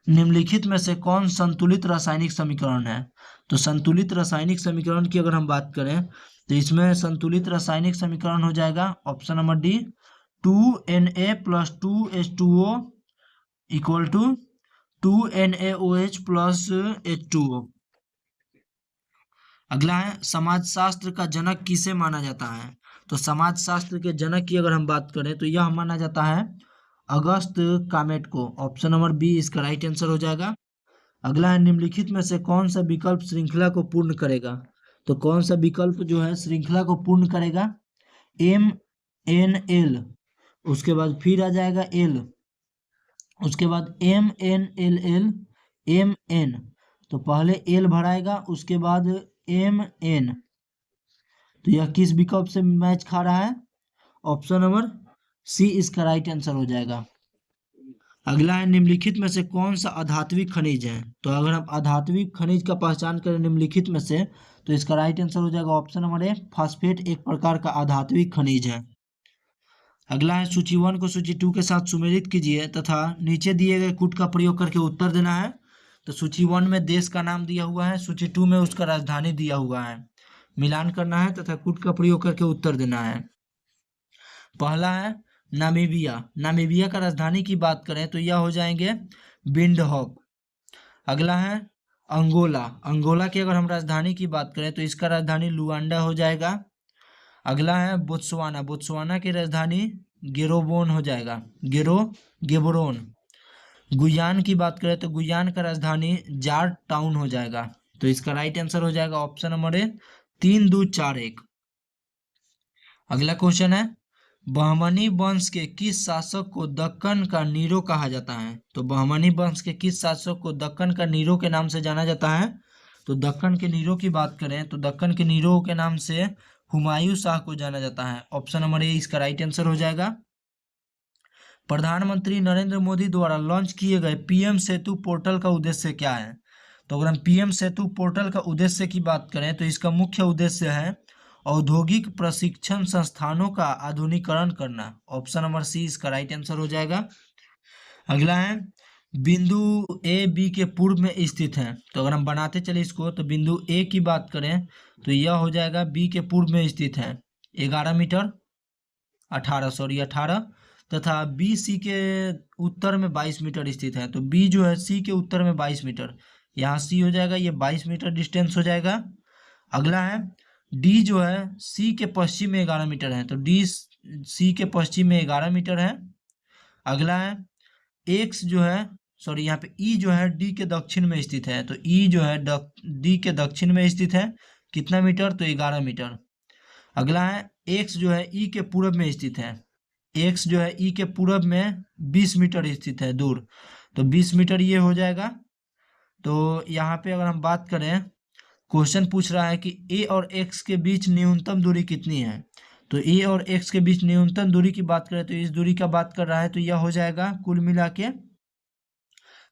निम्नलिखित में से कौन संतुलित रासायनिक समीकरण है। तो संतुलित रासायनिक समीकरण की अगर हम बात करें तो इसमें संतुलित रासायनिक समीकरण हो जाएगा option number D 2Na + 2H2O = 2NaOH + H2O। अगला है, समाजशास्त्र का जनक किसे माना जाता है। तो समाजशास्त्र के जनक की अगर हम बात करें तो यह माना जाता है अगस्त कामेट को। ऑप्शन नंबर बी इसका राइट आंसर हो जाएगा। अगला है, निम्नलिखित में से कौन सा विकल्प श्रृंखला को पूर्ण करेगा। तो कौन सा विकल्प जो है श्रृंखला को पूर्ण करेगा, MNL, उसके बाद फिर आ जाएगा L, उसके बाद MNLL MN, तो पहले L भराएगा उसके बाद MN, तो यह किस विकल्प से मैच खा रहा है, ऑप्शन नंबर सी इसका राइट आंसर हो जाएगा। अगला है, निम्नलिखित में से कौन सा अधात्विक खनिज है। तो अगर हम अधात्विक खनिज का पहचान करें निम्नलिखित में से तो इसका राइट आंसर हो जाएगा ऑप्शन नंबर ए, फास्फेट एक प्रकार का अधात्विक खनिज है। अगला है, सूची 1 को सूची 2 के साथ सुमेलित कीजिए तथा नीचे दिए गए कूट का प्रयोग करके उत्तर देना है। तो सूची 1 में देश का नाम दिया हुआ है, सूची 2 में उसका राजधानी दिया हुआ है, मिलान करना है तथा कूट का प्रयोग करके उत्तर देना है। पहला है नामीबिया। नामीबिया का राजधानी की बात करें तो यह हो जाएंगे विंडहॉक। अगला है अंगोला। अंगोला की अगर हम राजधानी की बात करें तो इसका राजधानी लुआंडा हो जाएगा। अगला है बोत्सवाना। बोत्सवाना की राजधानी गेरोबोन हो जाएगा, गेबोरोन। गुयान की बात करें तो गुयान का राजधानी जार टाउन हो जाएगा, तो इसका राइट आंसर हो जाएगा ऑप्शन नंबर ए, 3 2 4 1। अगला क्वेश्चन है, बहमनी वंश के किस शासक को दक्कन का नीरो कहा जाता है। तो बहमनी वंश के किस शासक को दक्कन का नीरो के नाम से जाना जाता है। तो दक्कन के नीरो की बात करें तो दक्कन के नीरो के नाम से हुमायूं शाह को जाना जाता है। ऑप्शन नंबर ए इसका राइट आंसर हो जाएगा। प्रधानमंत्री नरेंद्र मोदी द्वारा लॉन्च किए गए पीएम सेतु पोर्टल का उद्देश्य क्या है? तो अगर हम पीएम सेतु पोर्टल का उद्देश्य की बात करें तो इसका मुख्य उद्देश्य है औद्योगिक प्रशिक्षण संस्थानों का आधुनिकीकरण करना। ऑप्शन नंबर सी इसका राइट आंसर हो जाएगा। अगला है बिंदु ए बी के पूर्व में स्थित है। तो अगर हम बनाते चले इसको तो बिंदु ए की बात करें तो यह हो जाएगा बी के पूर्व में स्थित है 11 मीटर 18 तथा बी सी के उत्तर में 22 मीटर स्थित है। तो बी जो है सी के उत्तर में 22 मीटर, यहाँ सी हो जाएगा, ये 22 मीटर डिस्टेंस हो जाएगा। अगला है डी जो है सी के पश्चिम में 11 मीटर है, तो डी सी के पश्चिम में 11 मीटर है। अगला है एक्स जो है सॉरी यहाँ पे ई जो है डी के दक्षिण में स्थित है, तो ई जो है डी के दक्षिण में स्थित है, कितना मीटर? तो 11 मीटर। अगला है एक्स जो है ई के पूर्व में स्थित है, एक्स जो है ई के पूर्व में 20 मीटर स्थित है दूर, तो 20 मीटर ये हो जाएगा। तो यहाँ पे अगर हम बात करें क्वेश्चन पूछ रहा है कि ए और एक्स के बीच न्यूनतम दूरी कितनी है, तो ए और एक्स के बीच न्यूनतम दूरी की बात करें तो इस दूरी का बात कर रहा है, तो यह हो जाएगा कुल मिला के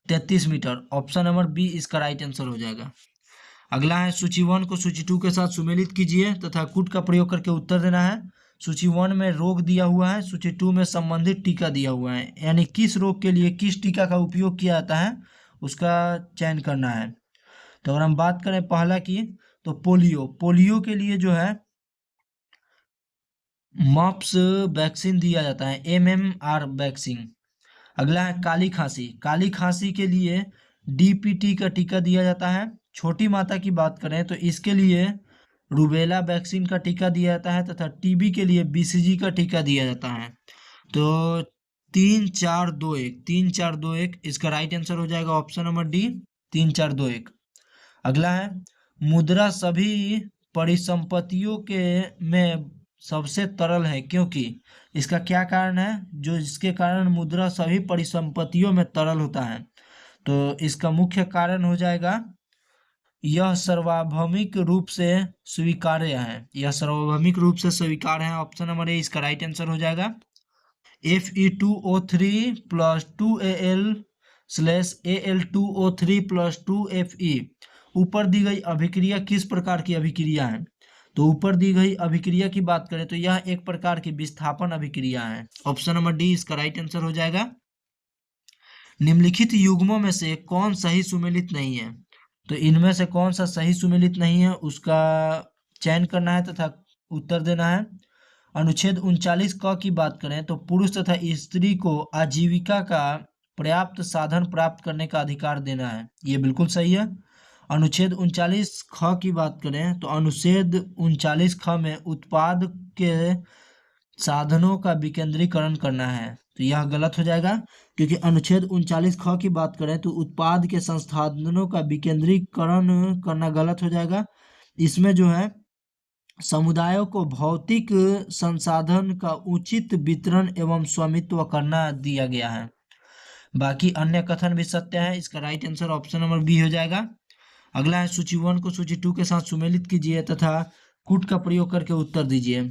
33 मीटर। ऑप्शन नंबर बी इसका राइट आंसर हो जाएगा। अगला है सूची 1 को सूची 2 के साथ सुमेलित कीजिए तथा कूट का प्रयोग करके उत्तर देना है। सूची 1 में रोग दिया हुआ है, सूची 2 में संबंधित टीका दिया हुआ है, यानी किस रोग के लिए किस टीका का उपयोग किया जाता है उसका चयन करना है। तो अगर हम बात करें पहला की तो पोलियो के लिए जो है मॉप्स वैक्सीन दिया जाता है, MMR वैक्सीन। अगला है काली खांसी के लिए DPT का टीका दिया जाता है। छोटी माता की बात करें तो इसके लिए रूबेला वैक्सीन का टीका दिया जाता है तथा टीबी के लिए BCG का टीका दिया जाता है। तो 3-4-2-1 इसका राइट आंसर हो जाएगा। Option number D 3-4-2-1। अगला है मुद्रा सभी परिसंपत्तियों के में सबसे तरल है क्योंकि इसका क्या कारण है जो जिसके कारण मुद्रा सभी परिसंपत्तियों में तरल होता है? तो इसका मुख्य कारण हो जाएगा यह सार्वभौमिक रूप से स्वीकार्य है, यह सार्वभौमिक रूप से स्वीकार्य है। ऑप्शन नंबर ए इसका राइट आंसर हो जाएगा। Fe2O3 + 2Al/Al2O3 + 2Fe ऊपर दी गई अभिक्रिया किस प्रकार की अभिक्रिया है? तो ऊपर दी गई अभिक्रिया की बात करें तो यह एक प्रकार की विस्थापन अभिक्रिया है। ऑप्शन नंबर डी इसका राइट आंसर हो जाएगा। निम्नलिखित युग्मों में से कौन सही सुमेलित नहीं है? तो इनमें से कौन सा सही सुमेलित नहीं है उसका चयन करना है तथा उत्तर देना है। अनुच्छेद 39 क की बात करें तो पुरुष तथा स्त्री को आजीविका का पर्याप्त साधन प्राप्त करने का अधिकार देना है, ये बिल्कुल सही है। अनुच्छेद 39 ख की बात करें तो अनुच्छेद 39 ख में उत्पाद के साधनों का विकेंद्रीकरण करना है, तो यह गलत हो जाएगा क्योंकि अनुच्छेद 39 ख की बात करें तो उत्पाद के संसाधनों का विकेंद्रीकरण करना गलत हो जाएगा। इसमें जो है समुदायों को भौतिक संसाधन का उचित वितरण एवं स्वामित्व करना दिया गया है। बाकी अन्य कथन भी सत्य है, इसका right answer option number B हो जाएगा। अगला है सूची 1 को सूची 2 के साथ सुमेलित कीजिए तथा कूट का प्रयोग करके उत्तर दीजिए।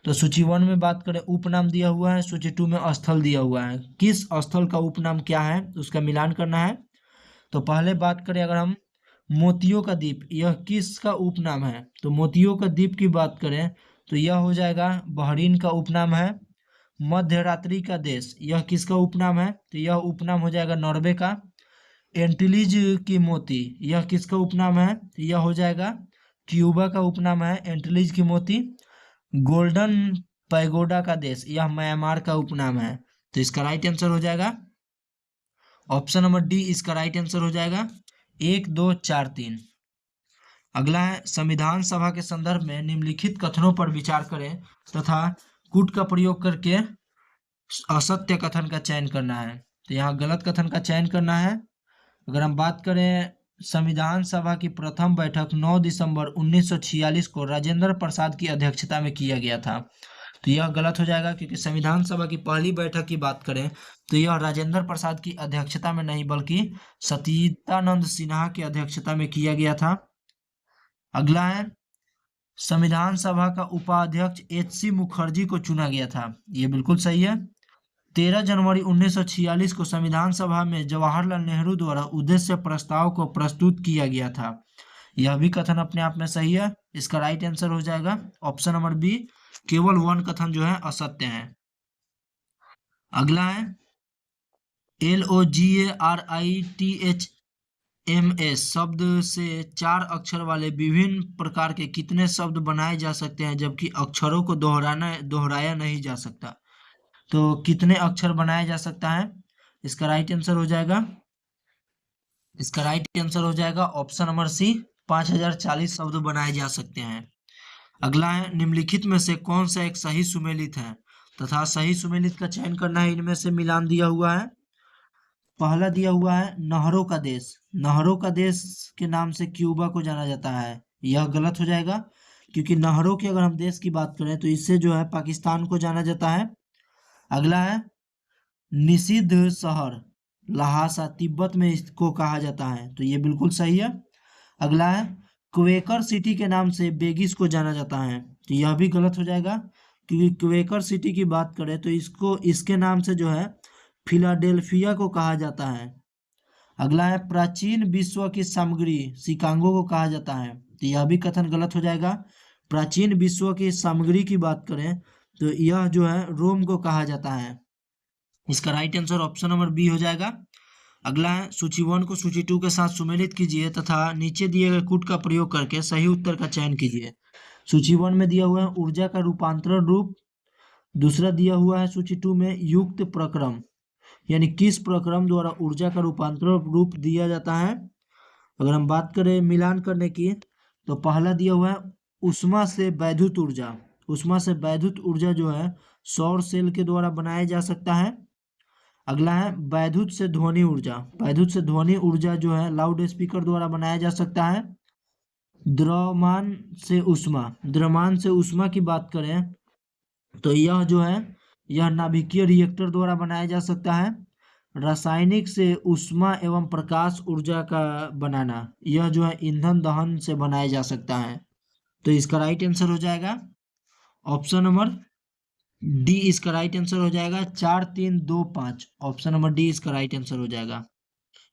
तो सूची 1 में बात करें उपनाम दिया हुआ है, सूची 2 में स्थल दिया हुआ है, किस स्थल का उपनाम क्या है उसका मिलान करना है। तो पहले बात करें अगर हम मोतियों का द्वीप, यह किसका उपनाम है? तो मोतियों का द्वीप की बात करें तो यह हो जाएगा बहरीन का उपनाम है। मध्यरात्रि का देश, यह किसका उपनाम है? तो यह उपनाम हो जाएगा नॉर्वे का। एंटिलीज की मोती, यह किसका उपनाम है? तो यह हो जाएगा क्यूबा का उपनाम है एंटिलीज की मोती। गोल्डन पैगोडा का देश, यह म्यांमार का उपनाम है, तो इसका राइट आंसर हो जाएगा ऑप्शन नंबर डी इसका राइट आंसर हो जाएगा 1 2 4 3। अगला है संविधान सभा के संदर्भ में निम्नलिखित कथनों पर विचार करें तथा कूट का प्रयोग करके असत्य कथन का चयन करना है। तो यहाँ गलत कथन का चयन करना है। अगर हम बात करें संविधान सभा की प्रथम बैठक 9 दिसंबर 1946 को राजेंद्र प्रसाद की अध्यक्षता में किया गया था, तो यह गलत हो जाएगा क्योंकि संविधान सभा की पहली बैठक की बात करें तो यह राजेंद्र प्रसाद की अध्यक्षता में नहीं बल्कि सतीदानंद सिन्हा की अध्यक्षता में किया गया था। अगला है संविधान सभा का उपाध्यक्ष एच.सी. मुखर्जी को चुना गया था। ये बिल्कुल सही है। 13 जनवरी 1946 को संविधान सभा में जवाहरलाल नेहरू द्वारा उद्देश्य प्रस्ताव को प्रस्तुत किया गया था। यह भी कथन अपने आप में सही है। इसका राइट आंसर हो जाएगा ऑप्शन नंबर बी, केवल वन कथन जो है असत्य है। अगला है LOGARITHMS शब्द से 4 अक्षर वाले विभिन्न प्रकार के कितने शब्द बनाए जा सकते हैं जबकि अक्षरों को दोहराया नहीं जा सकता। तो कितने अक्षर बनाया जा सकता है? इसका राइट आंसर हो जाएगा ऑप्शन नंबर सी, 5040 शब्द बनाए जा सकते हैं। अगला है निम्नलिखित में से कौन सा एक सही सुमेलित है तथा सही सुमेलित का चयन करना है। इनमें से मिलान दिया हुआ है। पहला दिया हुआ है नहरों का देश। नहरों का देश के नाम से क्यूबा को जाना जाता है। यह गलत हो जाएगा क्योंकि नहरों के अगर हम देश की बात करें तो इससे जो है पाकिस्तान को जाना जाता है। अगला है निषिद्ध शहर लहासा तिब्बत में इसको कहा जाता है। तो ये बिल्कुल सही है। अगला है क्वेकर सिटी के नाम से बेगिस को जाना जाता है। तो यह भी गलत हो जाएगा क्योंकि क्वेकर सिटी की बात करें तो इसके नाम से जो है फिलाडेल्फिया को कहा जाता है। अगला है प्राचीन विश्व की सामग्री शिकागो को कहा जाता है। तो यह भी कथन गलत हो जाएगा। प्राचीन विश्व की सामग्री की बात करें तो यह जो है रोम को कहा जाता है। इसका right answer option number B हो जाएगा। अगला है सूची 1 को सूची 2 के साथ सुमेलित कीजिए तथा नीचे दिए गए कूट का प्रयोग करके सही उत्तर का चयन कीजिए। सूची 1 में दिया हुआ है ऊर्जा का रूपांतरण रूप। दूसरा दिया हुआ है सूची 2 में युक्त प्रक्रम, यानी किस प्रक्रम द्वारा ऊर्जा का रूपांतरण रूप दिया जाता है। अगर हम बात करें मिलान करने की तो पहला दिया हुआ है उष्मा से वैद्युत ऊर्जा। उष्मा से वैद्युत ऊर्जा जो है सौर सेल के द्वारा बनाया जा सकता है। अगला है वैद्युत से ध्वनि ऊर्जा। वैद्युत से ध्वनि ऊर्जा जो है लाउड स्पीकर द्वारा बनाया जा सकता है। द्रव्यमान से उष्मा की बात करें तो यह जो है यह नाभिकीय रिएक्टर द्वारा बनाया जा सकता है। रासायनिक से उष्मा एवं प्रकाश ऊर्जा का बनाना यह जो है ईंधन दहन से बनाया जा सकता है। तो इसका राइट आंसर हो जाएगा ऑप्शन नंबर डी। इसका राइट आंसर हो जाएगा 4 3 2 5। ऑप्शन नंबर डी इसका राइट आंसर हो जाएगा।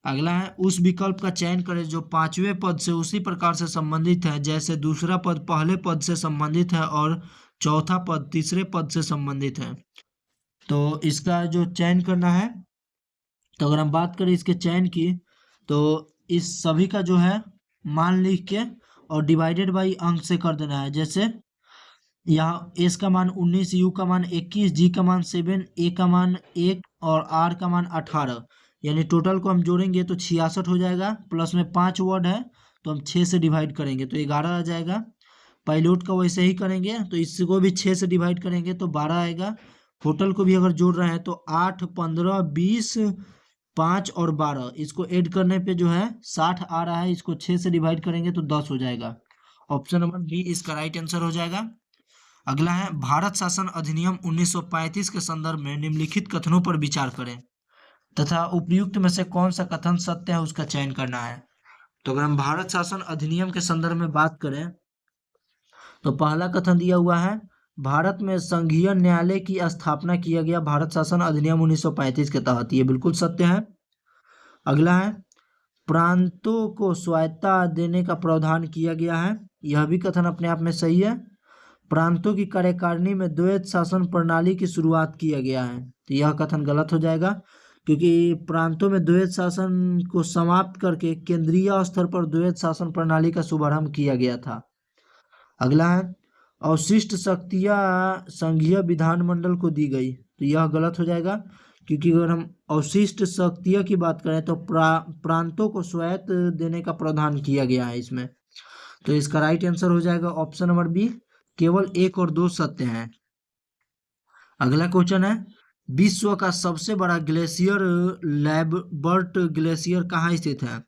अगला है उस विकल्प का चयन करें जो 5वें पद से उसी प्रकार से संबंधित है जैसे दूसरा पद पहले पद से संबंधित है और चौथा पद तीसरे पद से संबंधित है। तो इसका जो चयन करना है तो अगर हम बात करें इसके चयन की तो इस सभी का जो है मान लिख के और डिवाइडेड बाई अंक से कर देना है। जैसे यहाँ एस का मान 19, यू का मान 21, जी का मान 7, ए का मान 1 और आर का मान 18, यानी टोटल को हम जोड़ेंगे तो 66 हो जाएगा। प्लस में 5 वर्ड है तो हम 6 से डिवाइड करेंगे तो 11 आ जाएगा। पाइलोट का वैसे ही करेंगे तो इसको भी 6 से डिवाइड करेंगे तो 12 आएगा। टोटल को भी अगर जोड़ रहे हैं तो 8 15 20 5 और 12 इसको ऐड करने पे जो है 60 आ रहा है। इसको 6 से डिवाइड करेंगे तो 10 हो जाएगा। ऑप्शन नंबर बी इसका राइट आंसर हो जाएगा। अगला है भारत शासन अधिनियम 1935 के संदर्भ में निम्नलिखित कथनों पर विचार करें तथा उपयुक्त में से कौन सा कथन सत्य है उसका चयन करना है। तो अगर हम भारत शासन अधिनियम के संदर्भ में बात करें तो पहला कथन दिया हुआ है भारत में संघीय न्यायालय की स्थापना किया गया भारत शासन अधिनियम 1935 के तहत। ये बिल्कुल सत्य है। अगला है प्रांतों को स्वायत्तता देने का प्रावधान किया गया है। यह भी कथन अपने आप में सही है। प्रांतों की कार्यकारिणी में द्वैत शासन प्रणाली की शुरुआत किया गया है। तो यह कथन गलत हो जाएगा क्योंकि प्रांतों में द्वैत शासन को समाप्त करके केंद्रीय स्तर पर द्वैत शासन प्रणाली का शुभारंभ किया गया था। अगला है अवशिष्ट शक्तियां संघीय विधानमंडल को दी गई। तो यह गलत हो जाएगा क्योंकि अगर हम अवशिष्ट शक्तियां की बात करें तो प्रांतों को स्वायत्त देने का प्रावधान किया गया है इसमें। तो इसका राइट आंसर हो जाएगा ऑप्शन नंबर बी, केवल 1 और 2 सत्य हैं। अगला क्वेश्चन है विश्व का सबसे बड़ा ग्लेशियर लैम्बर्ट ग्लेशियर कहाँ स्थित है।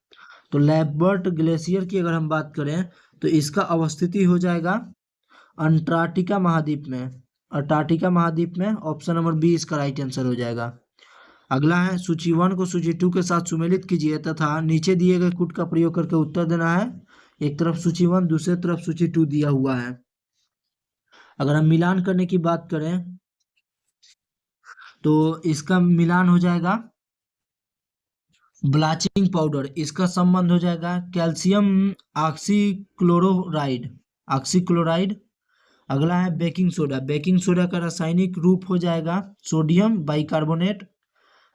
तो लैम्बर्ट ग्लेशियर की अगर हम बात करें तो इसका अवस्थिति हो जाएगा अंटार्कटिका महाद्वीप में। अंटार्कटिका महाद्वीप में ऑप्शन नंबर बी इसका राइट आंसर हो जाएगा। अगला है सूची 1 को सूची 2 के साथ सुमेलित कीजिए तथा नीचे दिए गए कूट का प्रयोग करके उत्तर देना है। एक तरफ सूची 1, दूसरे तरफ सूची 2 दिया हुआ है। अगर हम मिलान करने की बात करें तो इसका मिलान हो जाएगा ब्लाचिंग पाउडर, इसका संबंध हो जाएगा कैल्शियम ऑक्सीक्लोराइड, ऑक्सीक्लोराइड। अगला है बेकिंग सोडा, बेकिंग सोडा का रासायनिक रूप हो जाएगा सोडियम बाइकार्बोनेट।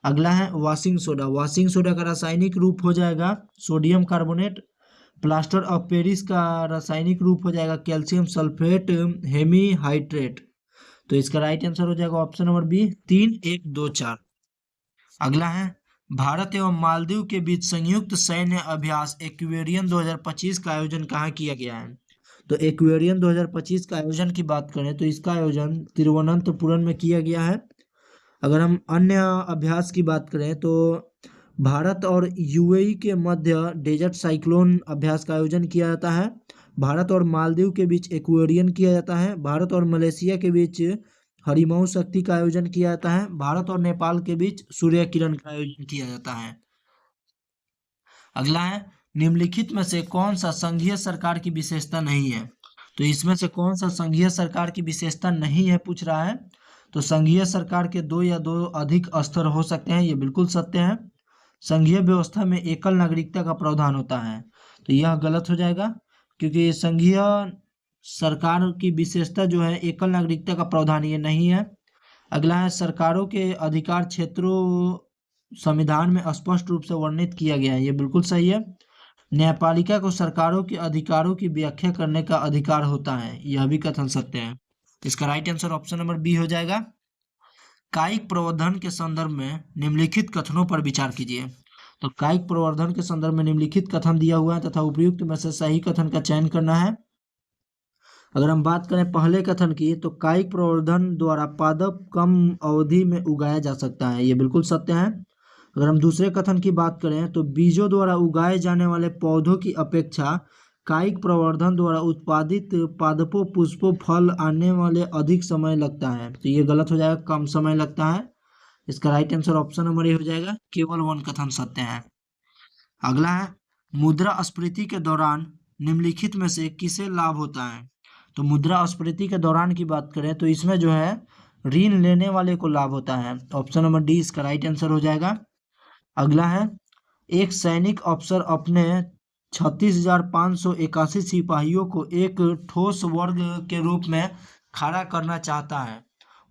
अगला है वॉशिंग सोडा, वॉशिंग सोडा का रासायनिक रूप हो जाएगा sodium carbonate. Plaster of Paris का रासायनिक रूप हो जाएगा कैल्शियम सल्फेट हेमीहाइड्रेट। तो इसका राइट आंसर हो जाएगा ऑप्शन नंबर बी, 3, 1, 2, 4। अगला है भारत एवं मालदीव के बीच संयुक्त सैन्य अभ्यास एक्वेरियन 2025 का आयोजन कहाँ किया गया है? तो एक्वेरियन 2025 का आयोजन की बात करें तो इसका आयोजन तिरुवनंतपुरम में किया गया है। अगर हम अन्य अभ्यास की बात करें तो भारत और यूएई के मध्य डेजर्ट साइक्लोन अभ्यास का आयोजन किया जाता है। भारत और मालदीव के बीच एक्वेरियन किया जाता है। भारत और मलेशिया के बीच हरिमऊ शक्ति का आयोजन किया जाता है। भारत और नेपाल के बीच सूर्य किरण का आयोजन किया जाता है। अगला है निम्नलिखित में से कौन सा संघीय सरकार की विशेषता नहीं है? तो इसमें से कौन सा संघीय सरकार की विशेषता नहीं है पूछ रहा है। तो संघीय सरकार के दो या दो अधिक स्तर हो सकते हैं, ये बिल्कुल सत्य है। संघीय व्यवस्था में एकल नागरिकता का प्रावधान होता है, तो यह गलत हो जाएगा क्योंकि संघीय सरकार की विशेषता जो है एकल नागरिकता का प्रावधान ये नहीं है। अगला है सरकारों के अधिकार क्षेत्रों संविधान में स्पष्ट रूप से वर्णित किया गया है, ये बिल्कुल सही है। न्यायपालिका को सरकारों के अधिकारों की व्याख्या करने का अधिकार होता है, यह भी कथन सत्य है। इसका right answer option number B हो जाएगा। कायिक प्रवर्धन के संदर्भ में निम्नलिखित कथनों पर विचार कीजिए। तो कायिक प्रवर्धन के संदर्भ में निम्नलिखित कथन दिया हुआ है तथा उपयुक्त में से सही कथन का चयन करना है। अगर हम बात करें पहले कथन की तो कायिक प्रवर्धन द्वारा पादप कम अवधि में उगाया जा सकता है, ये बिल्कुल सत्य है। अगर हम दूसरे कथन की बात करें तो बीजों द्वारा उगाए जाने वाले पौधों की अपेक्षा कायिक प्रवर्धन द्वारा उत्पादित पादपों पुष्पों फल आने वाले अधिक समय लगता है, तो ये गलत हो जाएगा, कम समय लगता है। इसका right answer option number A हो जाएगा, केवल 1 कथन सत्य है। अगला है मुद्रास्फीति के दौरान निम्नलिखित में से किसे लाभ होता है? तो मुद्रास्फीति के दौरान की बात करें तो इसमें जो है ऋण लेने वाले को लाभ होता है, ऑप्शन नंबर डी इसका राइट आंसर हो जाएगा। अगला है एक सैनिक अफसर अपने 36,581 सिपाहियों को एक ठोस वर्ग के रूप में खड़ा करना चाहता है।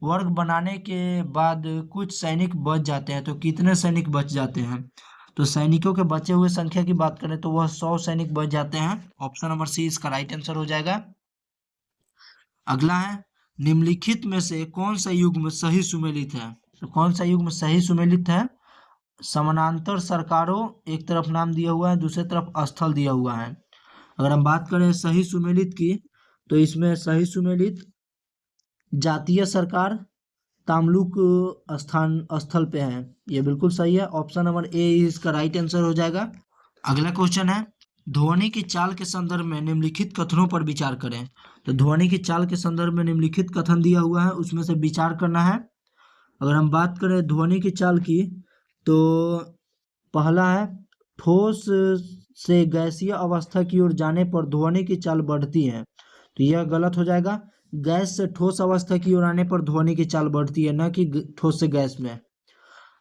वर्ग बनाने के बाद कुछ सैनिक बच जाते हैं, तो कितने सैनिक बच जाते हैं? तो सैनिकों के बचे हुए संख्या की बात करें तो वह 100 सैनिक बच जाते हैं, ऑप्शन नंबर सी इसका राइट आंसर हो जाएगा। अगला है निम्नलिखित में से कौन सा युग्म सही सुमेलित है? तो कौन सा युग्म सही सुमेलित है? समानांतर सरकारों एक तरफ नाम दिया हुआ है, दूसरे तरफ स्थल दिया हुआ है। अगर हम बात करें सही सुमेलित की तो इसमें सही सुमेलित जातीय सरकार तामलुक स्थान स्थल पे है, ये बिल्कुल सही है, ऑप्शन नंबर ए इसका राइट आंसर हो जाएगा। अगला क्वेश्चन है ध्वनि की चाल के संदर्भ में निम्नलिखित कथनों पर विचार करें। तो ध्वनि की चाल के संदर्भ में निम्नलिखित कथन दिया हुआ है, उसमें से विचार करना है। अगर हम बात करें ध्वनि की चाल की तो पहला है ठोस से गैसीय अवस्था की ओर जाने पर ध्वनि की चाल बढ़ती है, तो यह गलत हो जाएगा। गैस से ठोस अवस्था की ओर आने पर ध्वनि की चाल बढ़ती है, न कि ठोस से गैस में।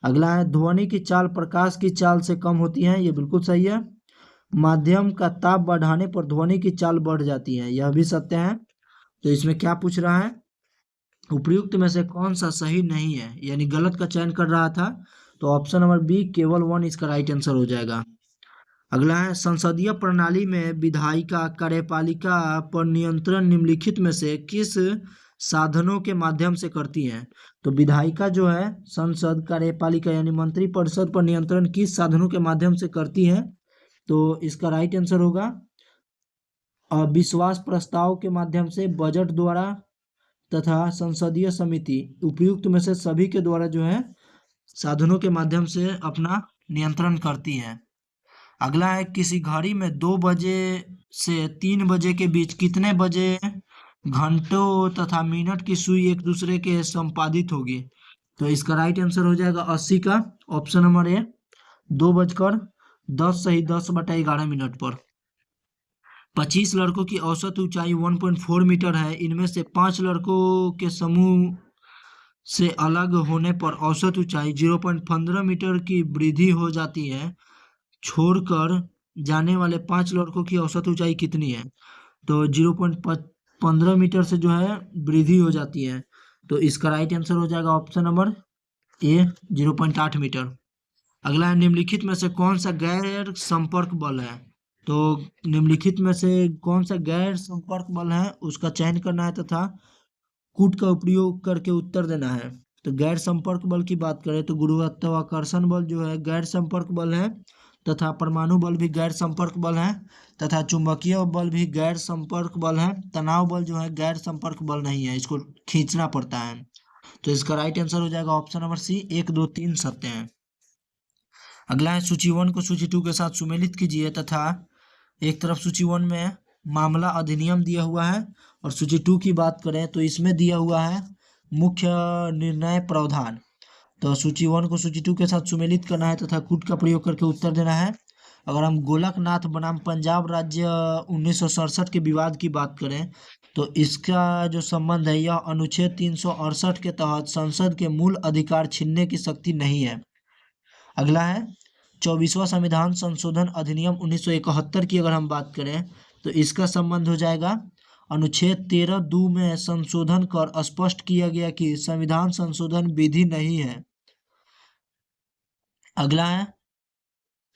अगला है ध्वनि की चाल प्रकाश की चाल से कम होती है, ये बिल्कुल सही है। माध्यम का ताप बढ़ाने पर ध्वनि की चाल बढ़ जाती है, यह भी सत्य है। तो इसमें क्या पूछ रहा है, उपयुक्त में से कौन सा सही नहीं है, यानी गलत का चयन कर रहा था, तो ऑप्शन नंबर बी केवल 1 इसका राइट आंसर हो जाएगा। अगला है संसदीय प्रणाली में विधायिका कार्यपालिका पर नियंत्रण निम्नलिखित में से किस साधनों के माध्यम से करती हैं? तो विधायिका जो है संसद कार्यपालिका यानी मंत्रिपरिषद पर नियंत्रण किस साधनों के माध्यम से करती है? तो इसका राइट आंसर होगा अविश्वास प्रस्ताव के माध्यम से, बजट द्वारा तथा संसदीय समिति, उपयुक्त में से सभी के द्वारा जो है साधनों के माध्यम से अपना नियंत्रण करती है। अगला है किसी घड़ी में 2 बजे से 3 बजे के बीच कितने बजे घंटों तथा मिनट की सुई एक दूसरे के संपादित होगी? तो इसका राइट आंसर हो जाएगा 80 का, ऑप्शन नंबर ए, 2 बजकर 10 सही 10/11 मिनट पर। 25 लड़कों की औसत ऊंचाई 1.4 मीटर है। इनमें से 5 लड़कों के समूह से अलग होने पर औसत ऊंचाई 0.15 मीटर की वृद्धि हो जाती है। छोड़कर जाने वाले 5 लड़कों की औसत ऊंचाई कितनी है? तो 0.15 मीटर से जो है वृद्धि हो जाती है। तो इसका राइट आंसर हो जाएगा ऑप्शन नंबर ए, 0.8 मीटर। अगला है, निम्नलिखित में से कौन सा गैर संपर्क बल है? तो निम्नलिखित में से कौन सा गैर संपर्क बल है उसका चयन करना है तथा कूट का उपयोग करके उत्तर देना है। तो गैर संपर्क बल की बात करें तो गुरुत्वाकर्षण बल जो है गैर संपर्क बल है, तथा परमाणु बल भी गैर संपर्क बल है, तथा चुंबकीय बल भी गैर संपर्क बल है। तनाव बल जो है गैर संपर्क बल नहीं है, इसको खींचना पड़ता है। तो इसका राइट आंसर हो जाएगा ऑप्शन नंबर सी, 1 2 3 सत्य है। अगला है, सूची 1 को सूची 2 के साथ सुमेलित कीजिए तथा एक तरफ सूची 1 में मामला अधिनियम दिया हुआ है और सूची 2 की बात करें तो इसमें दिया हुआ है मुख्य निर्णय प्रावधान। तो सूची 1 को सूची 2 के साथ सुमेलित करना है तथा कूट का प्रयोग करके उत्तर देना है। अगर हम गोलकनाथ बनाम पंजाब राज्य 1967 के विवाद की बात करें तो इसका जो संबंध है यह अनुच्छेद 368 के तहत संसद के मूल अधिकार छीनने की शक्ति नहीं है। अगला है, 24वां संविधान संशोधन अधिनियम 1971 की अगर हम बात करें तो इसका संबंध हो जाएगा अनुच्छेद 13(2) में संशोधन कर स्पष्ट किया गया कि संविधान संशोधन विधि नहीं है। अगला है,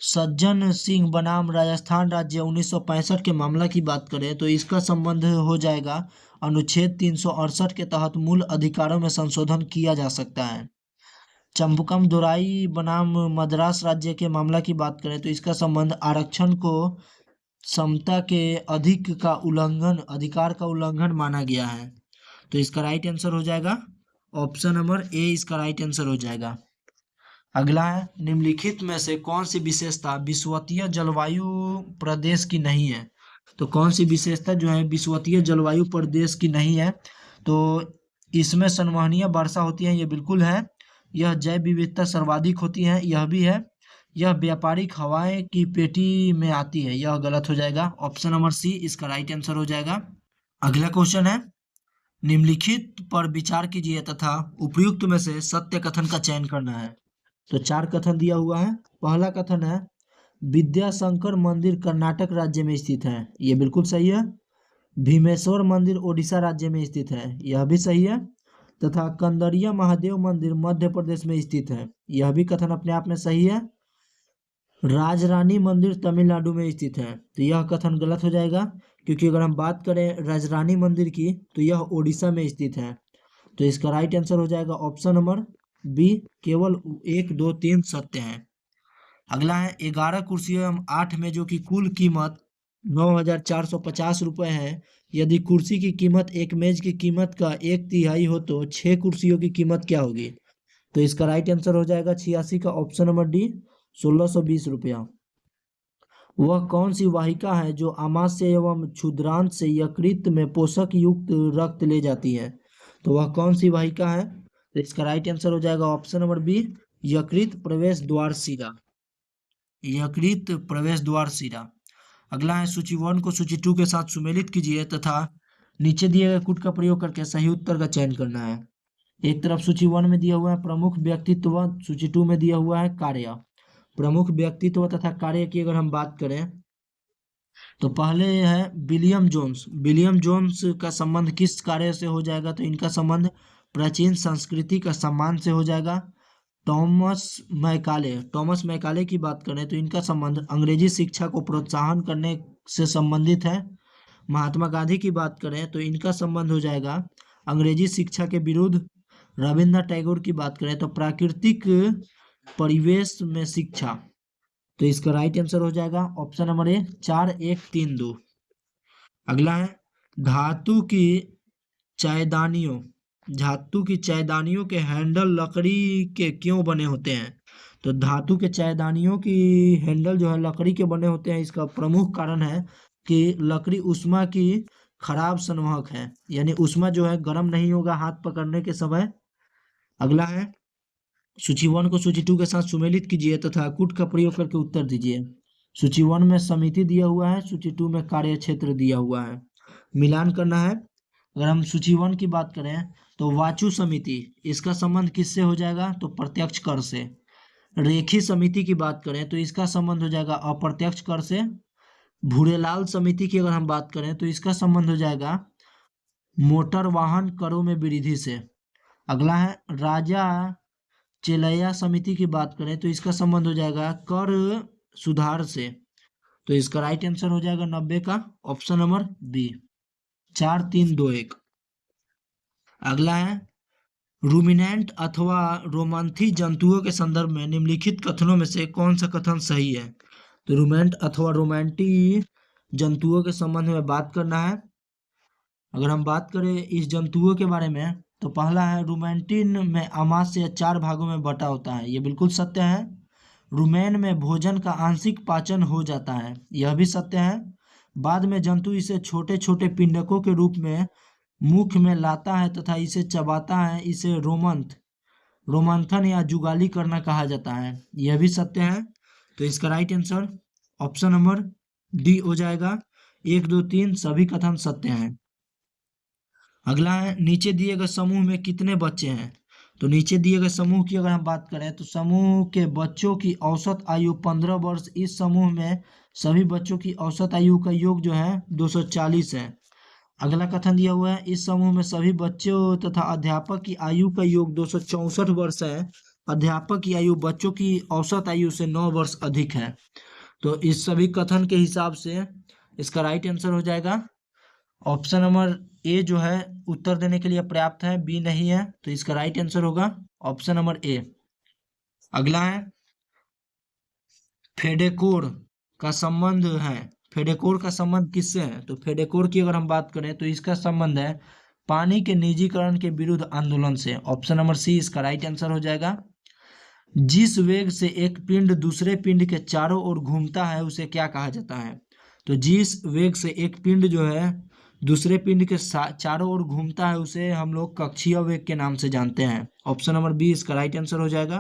सज्जन सिंह बनाम राजस्थान राज्य 1965 के मामला की बात करें तो इसका संबंध हो जाएगा अनुच्छेद 368 के तहत मूल अधिकारों में संशोधन किया जा सकता है। चंबकम दोराई बनाम मद्रास राज्य के मामला की बात करें तो इसका संबंध आरक्षण को समता के अधिकार का उल्लंघन माना गया है। तो इसका राइट आंसर हो जाएगा ऑप्शन नंबर ए, इसका राइट आंसर हो जाएगा। अगला है, निम्नलिखित में से कौन सी विशेषता विषुवतीय जलवायु प्रदेश की नहीं है? तो कौन सी विशेषता जो है विषुवतीय जलवायु प्रदेश की नहीं है? तो इसमें संवहनीय वर्षा होती है, ये बिल्कुल है। यह जैव विविधता सर्वाधिक होती है, यह भी है। यह व्यापारिक हवाएं की पेटी में आती है, यह गलत हो जाएगा। ऑप्शन नंबर सी इसका राइट आंसर हो जाएगा। अगला क्वेश्चन है, निम्नलिखित पर विचार कीजिए तथा उपयुक्त में से सत्य कथन का चयन करना है। तो 4 कथन दिया हुआ है। पहला कथन है, विद्याशंकर मंदिर कर्नाटक राज्य में स्थित है, यह बिल्कुल सही है। भीमेश्वर मंदिर ओडिशा राज्य में स्थित है, यह भी सही है। तथा कंदरिया महादेव मंदिर मध्य प्रदेश में स्थित है, यह भी कथन अपने आप में सही है। राजरानी मंदिर तमिलनाडु में स्थित है, तो यह कथन गलत हो जाएगा, क्योंकि अगर हम बात करें राजरानी मंदिर की तो यह ओडिशा में स्थित है। तो इसका राइट आंसर हो जाएगा ऑप्शन नंबर बी, केवल 1 2 3 सत्य है। अगला है, 11 कुर्सियों एवं 8 मेजों की कुल कीमत 9,450 रुपये है। यदि कुर्सी की कीमत एक मेज की कीमत का 1/3 हो तो 6 कुर्सियों की कीमत क्या होगी? तो इसका राइट आंसर हो जाएगा 86 का ऑप्शन नंबर डी, 1620 रुपया। वह कौन सी वाहिका है जो आमाशय एवं क्षुद्रांत से यकृत में पोषक युक्त रक्त ले जाती है? तो वह कौन सी वाहिका है? तो इसका राइट आंसर हो जाएगा ऑप्शन नंबर बी, यकृत प्रवेश द्वार शिरा। यकृत प्रवेश द्वार शिरा। अगला है, सूची 1 को सूची 2 के साथ सुमेलित कीजिए तथा नीचे दिए गए कूट का प्रयोग करके सही उत्तर का चयन करना है। एक तरफ सूची 1 में दिया हुआ है प्रमुख व्यक्तित्व, सूची 2 में दिया हुआ है कार्य। प्रमुख व्यक्तित्व तथा कार्य की अगर हम बात करें तो पहले है विलियम जोन्स। विलियम जोन्स का संबंध किस कार्य से हो जाएगा? तो इनका संबंध प्राचीन संस्कृति का सम्मान से हो जाएगा। टॉमस मैकाले की बात करें तो इनका संबंध अंग्रेजी शिक्षा को प्रोत्साहन करने से संबंधित है। महात्मा गांधी की बात करें तो इनका संबंध हो जाएगा अंग्रेजी शिक्षा के विरुद्ध। रविन्द्रनाथ टैगोर की बात करें तो प्राकृतिक परिवेश में शिक्षा। तो इसका राइट आंसर हो जाएगा ऑप्शन नंबर ए, 4 1 3 2। अगला है, धातु की चायदानियों के हैंडल लकड़ी के क्यों बने होते हैं? तो धातु के चायदानियों की हैंडल जो है लकड़ी के बने होते हैं, इसका प्रमुख कारण है कि लकड़ी ऊष्मा की खराब संवाहक है, यानी ऊष्मा जो है गर्म नहीं होगा हाथ पकड़ने के समय। अगला है, सूची 1 को सूची 2 के साथ सुमेलित कीजिए तथा कूट का प्रयोग करके उत्तर दीजिए। सूची 1 में समिति दिया हुआ है, सूची 2 में कार्य क्षेत्र दिया हुआ है। मिलान करना है। अगर हम सूची 1 की बात करें तो वाचु समिति, इसका संबंध किससे हो जाएगा? तो प्रत्यक्ष कर से। रेखी समिति की बात करें तो इसका संबंध हो जाएगा अप्रत्यक्ष कर से। भूरेलाल समिति की अगर हम बात करें तो इसका संबंध हो जाएगा मोटर वाहन करों में वृद्धि से। अगला है राजा चेलैया समिति की बात करें तो इसका संबंध हो जाएगा कर सुधार से। तो इसका राइट आंसर हो जाएगा 90 का ऑप्शन नंबर बी। 4 3 2 1। अगला है रूमिनेंट अथवा रोमंथी जंतुओं के संदर्भ में निम्नलिखित कथनों में से कौन सा कथन सही है? तो रूमेंट अथवा रोमैंटी जंतुओं के संबंध में बात करना है। अगर हम बात करें इस जंतुओं के बारे में तो पहला है रूमेंटिन में आमाशय 4 भागों में बटा होता है, ये बिल्कुल सत्य है। रुमेन में भोजन का आंशिक पाचन हो जाता है, यह भी सत्य है। बाद में जंतु इसे छोटे छोटे पिंडकों के रूप में मुख में लाता है तथा इसे चबाता है, इसे रोमंथन या जुगाली करना कहा जाता है, यह भी सत्य है। तो इसका right answer option number D हो जाएगा। 1 2 3 सभी कथन सत्य हैं। अगला है नीचे दिए गए समूह में कितने बच्चे हैं? तो नीचे दिए गए समूह की अगर हम बात करें तो समूह के बच्चों की औसत आयु 15 वर्ष। इस समूह में सभी बच्चों की औसत आयु का योग जो है 240 है। अगला कथन दिया हुआ है इस समूह में सभी बच्चों तथा अध्यापक की आयु का योग 264 वर्ष है। अध्यापक की आयु बच्चों की औसत आयु से 9 वर्ष अधिक है। तो इस सभी कथन के हिसाब से इसका राइट आंसर हो जाएगा ऑप्शन नंबर ए जो है उत्तर देने के लिए पर्याप्त है, बी नहीं है। तो इसका राइट आंसर होगा ऑप्शन नंबर ए। अगला है फेडेकोर का संबंध है। फेडेकोर का संबंध किससे है? तो फेडेकोर की अगर हम बात करें तो इसका संबंध है पानी के निजीकरण के विरुद्ध आंदोलन से। ऑप्शन नंबर सी इसका राइट आंसर हो जाएगा। जिस वेग से एक पिंड दूसरे पिंड के चारों ओर घूमता है उसे क्या कहा जाता है? तो जिस वेग से एक पिंड जो है दूसरे पिंड के चारों ओर घूमता है उसे हम लोग कक्षीय वेग के नाम से जानते हैं। ऑप्शन नंबर बी इसका राइट आंसर हो जाएगा।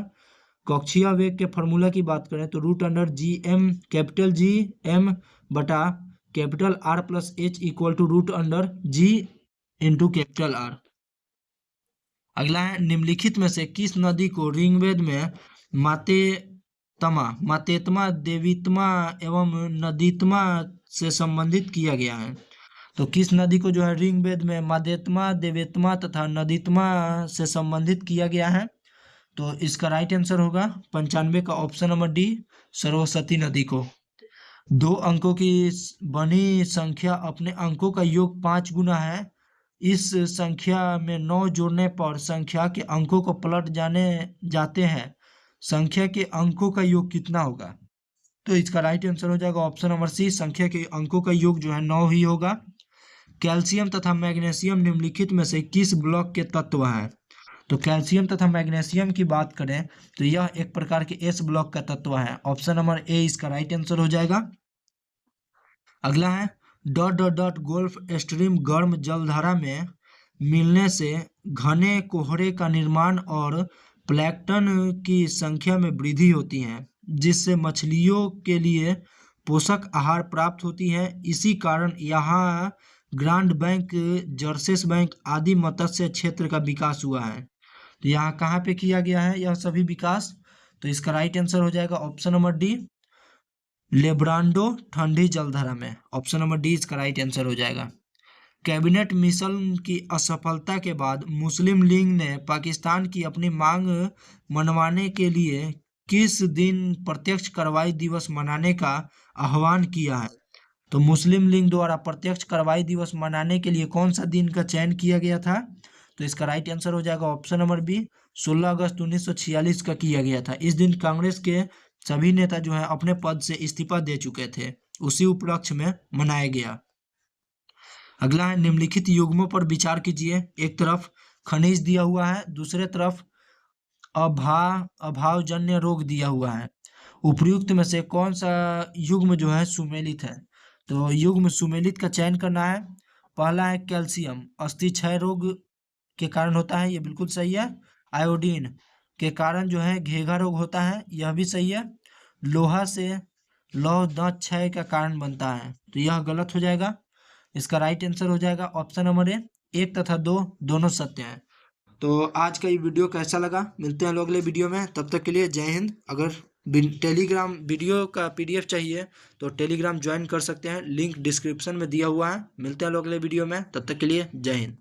कक्षीय वेग के फॉर्मूला की बात करें तो root under g m capital G M बटा capital R plus h equal to root under g into capital R. अगला है निम्नलिखित में से किस नदी को ऋग्वेद में मातेत्मा देवीत्मा एवं नदीत्मा से संबंधित किया गया है? तो किस नदी को जो है ऋग्वेद में मादेत्मा देवेत्मा तथा नदीत्मा से संबंधित किया गया है? तो इसका राइट आंसर होगा 95 का ऑप्शन नंबर डी सरस्वती नदी को। 2 अंकों की बनी संख्या अपने अंकों का योग 5 गुना है। इस संख्या में 9 जोड़ने पर संख्या के अंकों को पलट जाते हैं, संख्या के अंकों का योग कितना होगा? तो इसका राइट आंसर हो जाएगा ऑप्शन नंबर सी, संख्या के अंकों का योग जो है 9 ही होगा। कैल्शियम तथा मैग्नीशियम निम्नलिखित में से किस ब्लॉक के तत्व हैं? तो कैल्शियम तथा मैग्नीशियम की बात करें तो यह एक प्रकार के एस ब्लॉक का तत्व है। ऑप्शन नंबर ए इसका राइट आंसर हो जाएगा। अगला है dot dot dot golf stream गर्म जलधारा में मिलने से घने कोहरे का निर्माण और प्लैंकटन की संख्या में वृद्धि होती है, जिससे मछलियों के लिए पोषक आहार प्राप्त होती है। इसी कारण यहाँ ग्रांड बैंक, जर्सेस बैंक आदि मत्स्य क्षेत्र का विकास हुआ है। तो यहाँ कहाँ पे किया गया है यह सभी विकास? तो इसका राइट आंसर हो जाएगा ऑप्शन नंबर डी लेब्रांडो ठंडी जलधारा में। ऑप्शन नंबर डी इसका राइट आंसर हो जाएगा। कैबिनेट मिशन की असफलता के बाद मुस्लिम लीग ने पाकिस्तान की अपनी मांग मनवाने के लिए किस दिन प्रत्यक्ष कार्रवाई दिवस मनाने का आह्वान किया है? तो मुस्लिम लीग द्वारा प्रत्यक्ष कार्रवाई दिवस मनाने के लिए कौन सा दिन का चयन किया गया था? तो इसका राइट आंसर हो जाएगा ऑप्शन नंबर बी 16 अगस्त 1946 का किया गया था। इस दिन कांग्रेस के सभी नेता जो है अपने पद से इस्तीफा दे चुके थे, उसी उपलक्ष्य में मनाया गया। अगला है निम्नलिखित युग्मों पर विचार कीजिए। एक तरफ खनिज दिया हुआ है, दूसरे तरफ अभावजन्य रोग दिया हुआ है। उपयुक्त में से कौन सा युग्म जो है सुमेलित है? तो युग्म सुमेलित का चयन करना है। पहला है कैल्शियम, अस्थि क्षय रोग के कारण होता है, ये बिल्कुल सही है। आयोडीन के कारण जो है घेघा रोग होता है, यह भी सही है। लोहा से लौह दांत क्षय का कारण बनता है, तो यह गलत हो जाएगा। इसका राइट आंसर हो जाएगा ऑप्शन नंबर ए। 1 तथा 2 दोनों सत्य हैं। तो आज का ये वीडियो कैसा लगा, मिलते हैं लोग अगले वीडियो में, तब तक के लिए जय हिंद। अगर टेलीग्राम वीडियो का पीडीएफ चाहिए तो टेलीग्राम ज्वाइन कर सकते हैं, लिंक डिस्क्रिप्शन में दिया हुआ है। मिलते हैं लोग अगले वीडियो में, तब तक के लिए जय हिंद।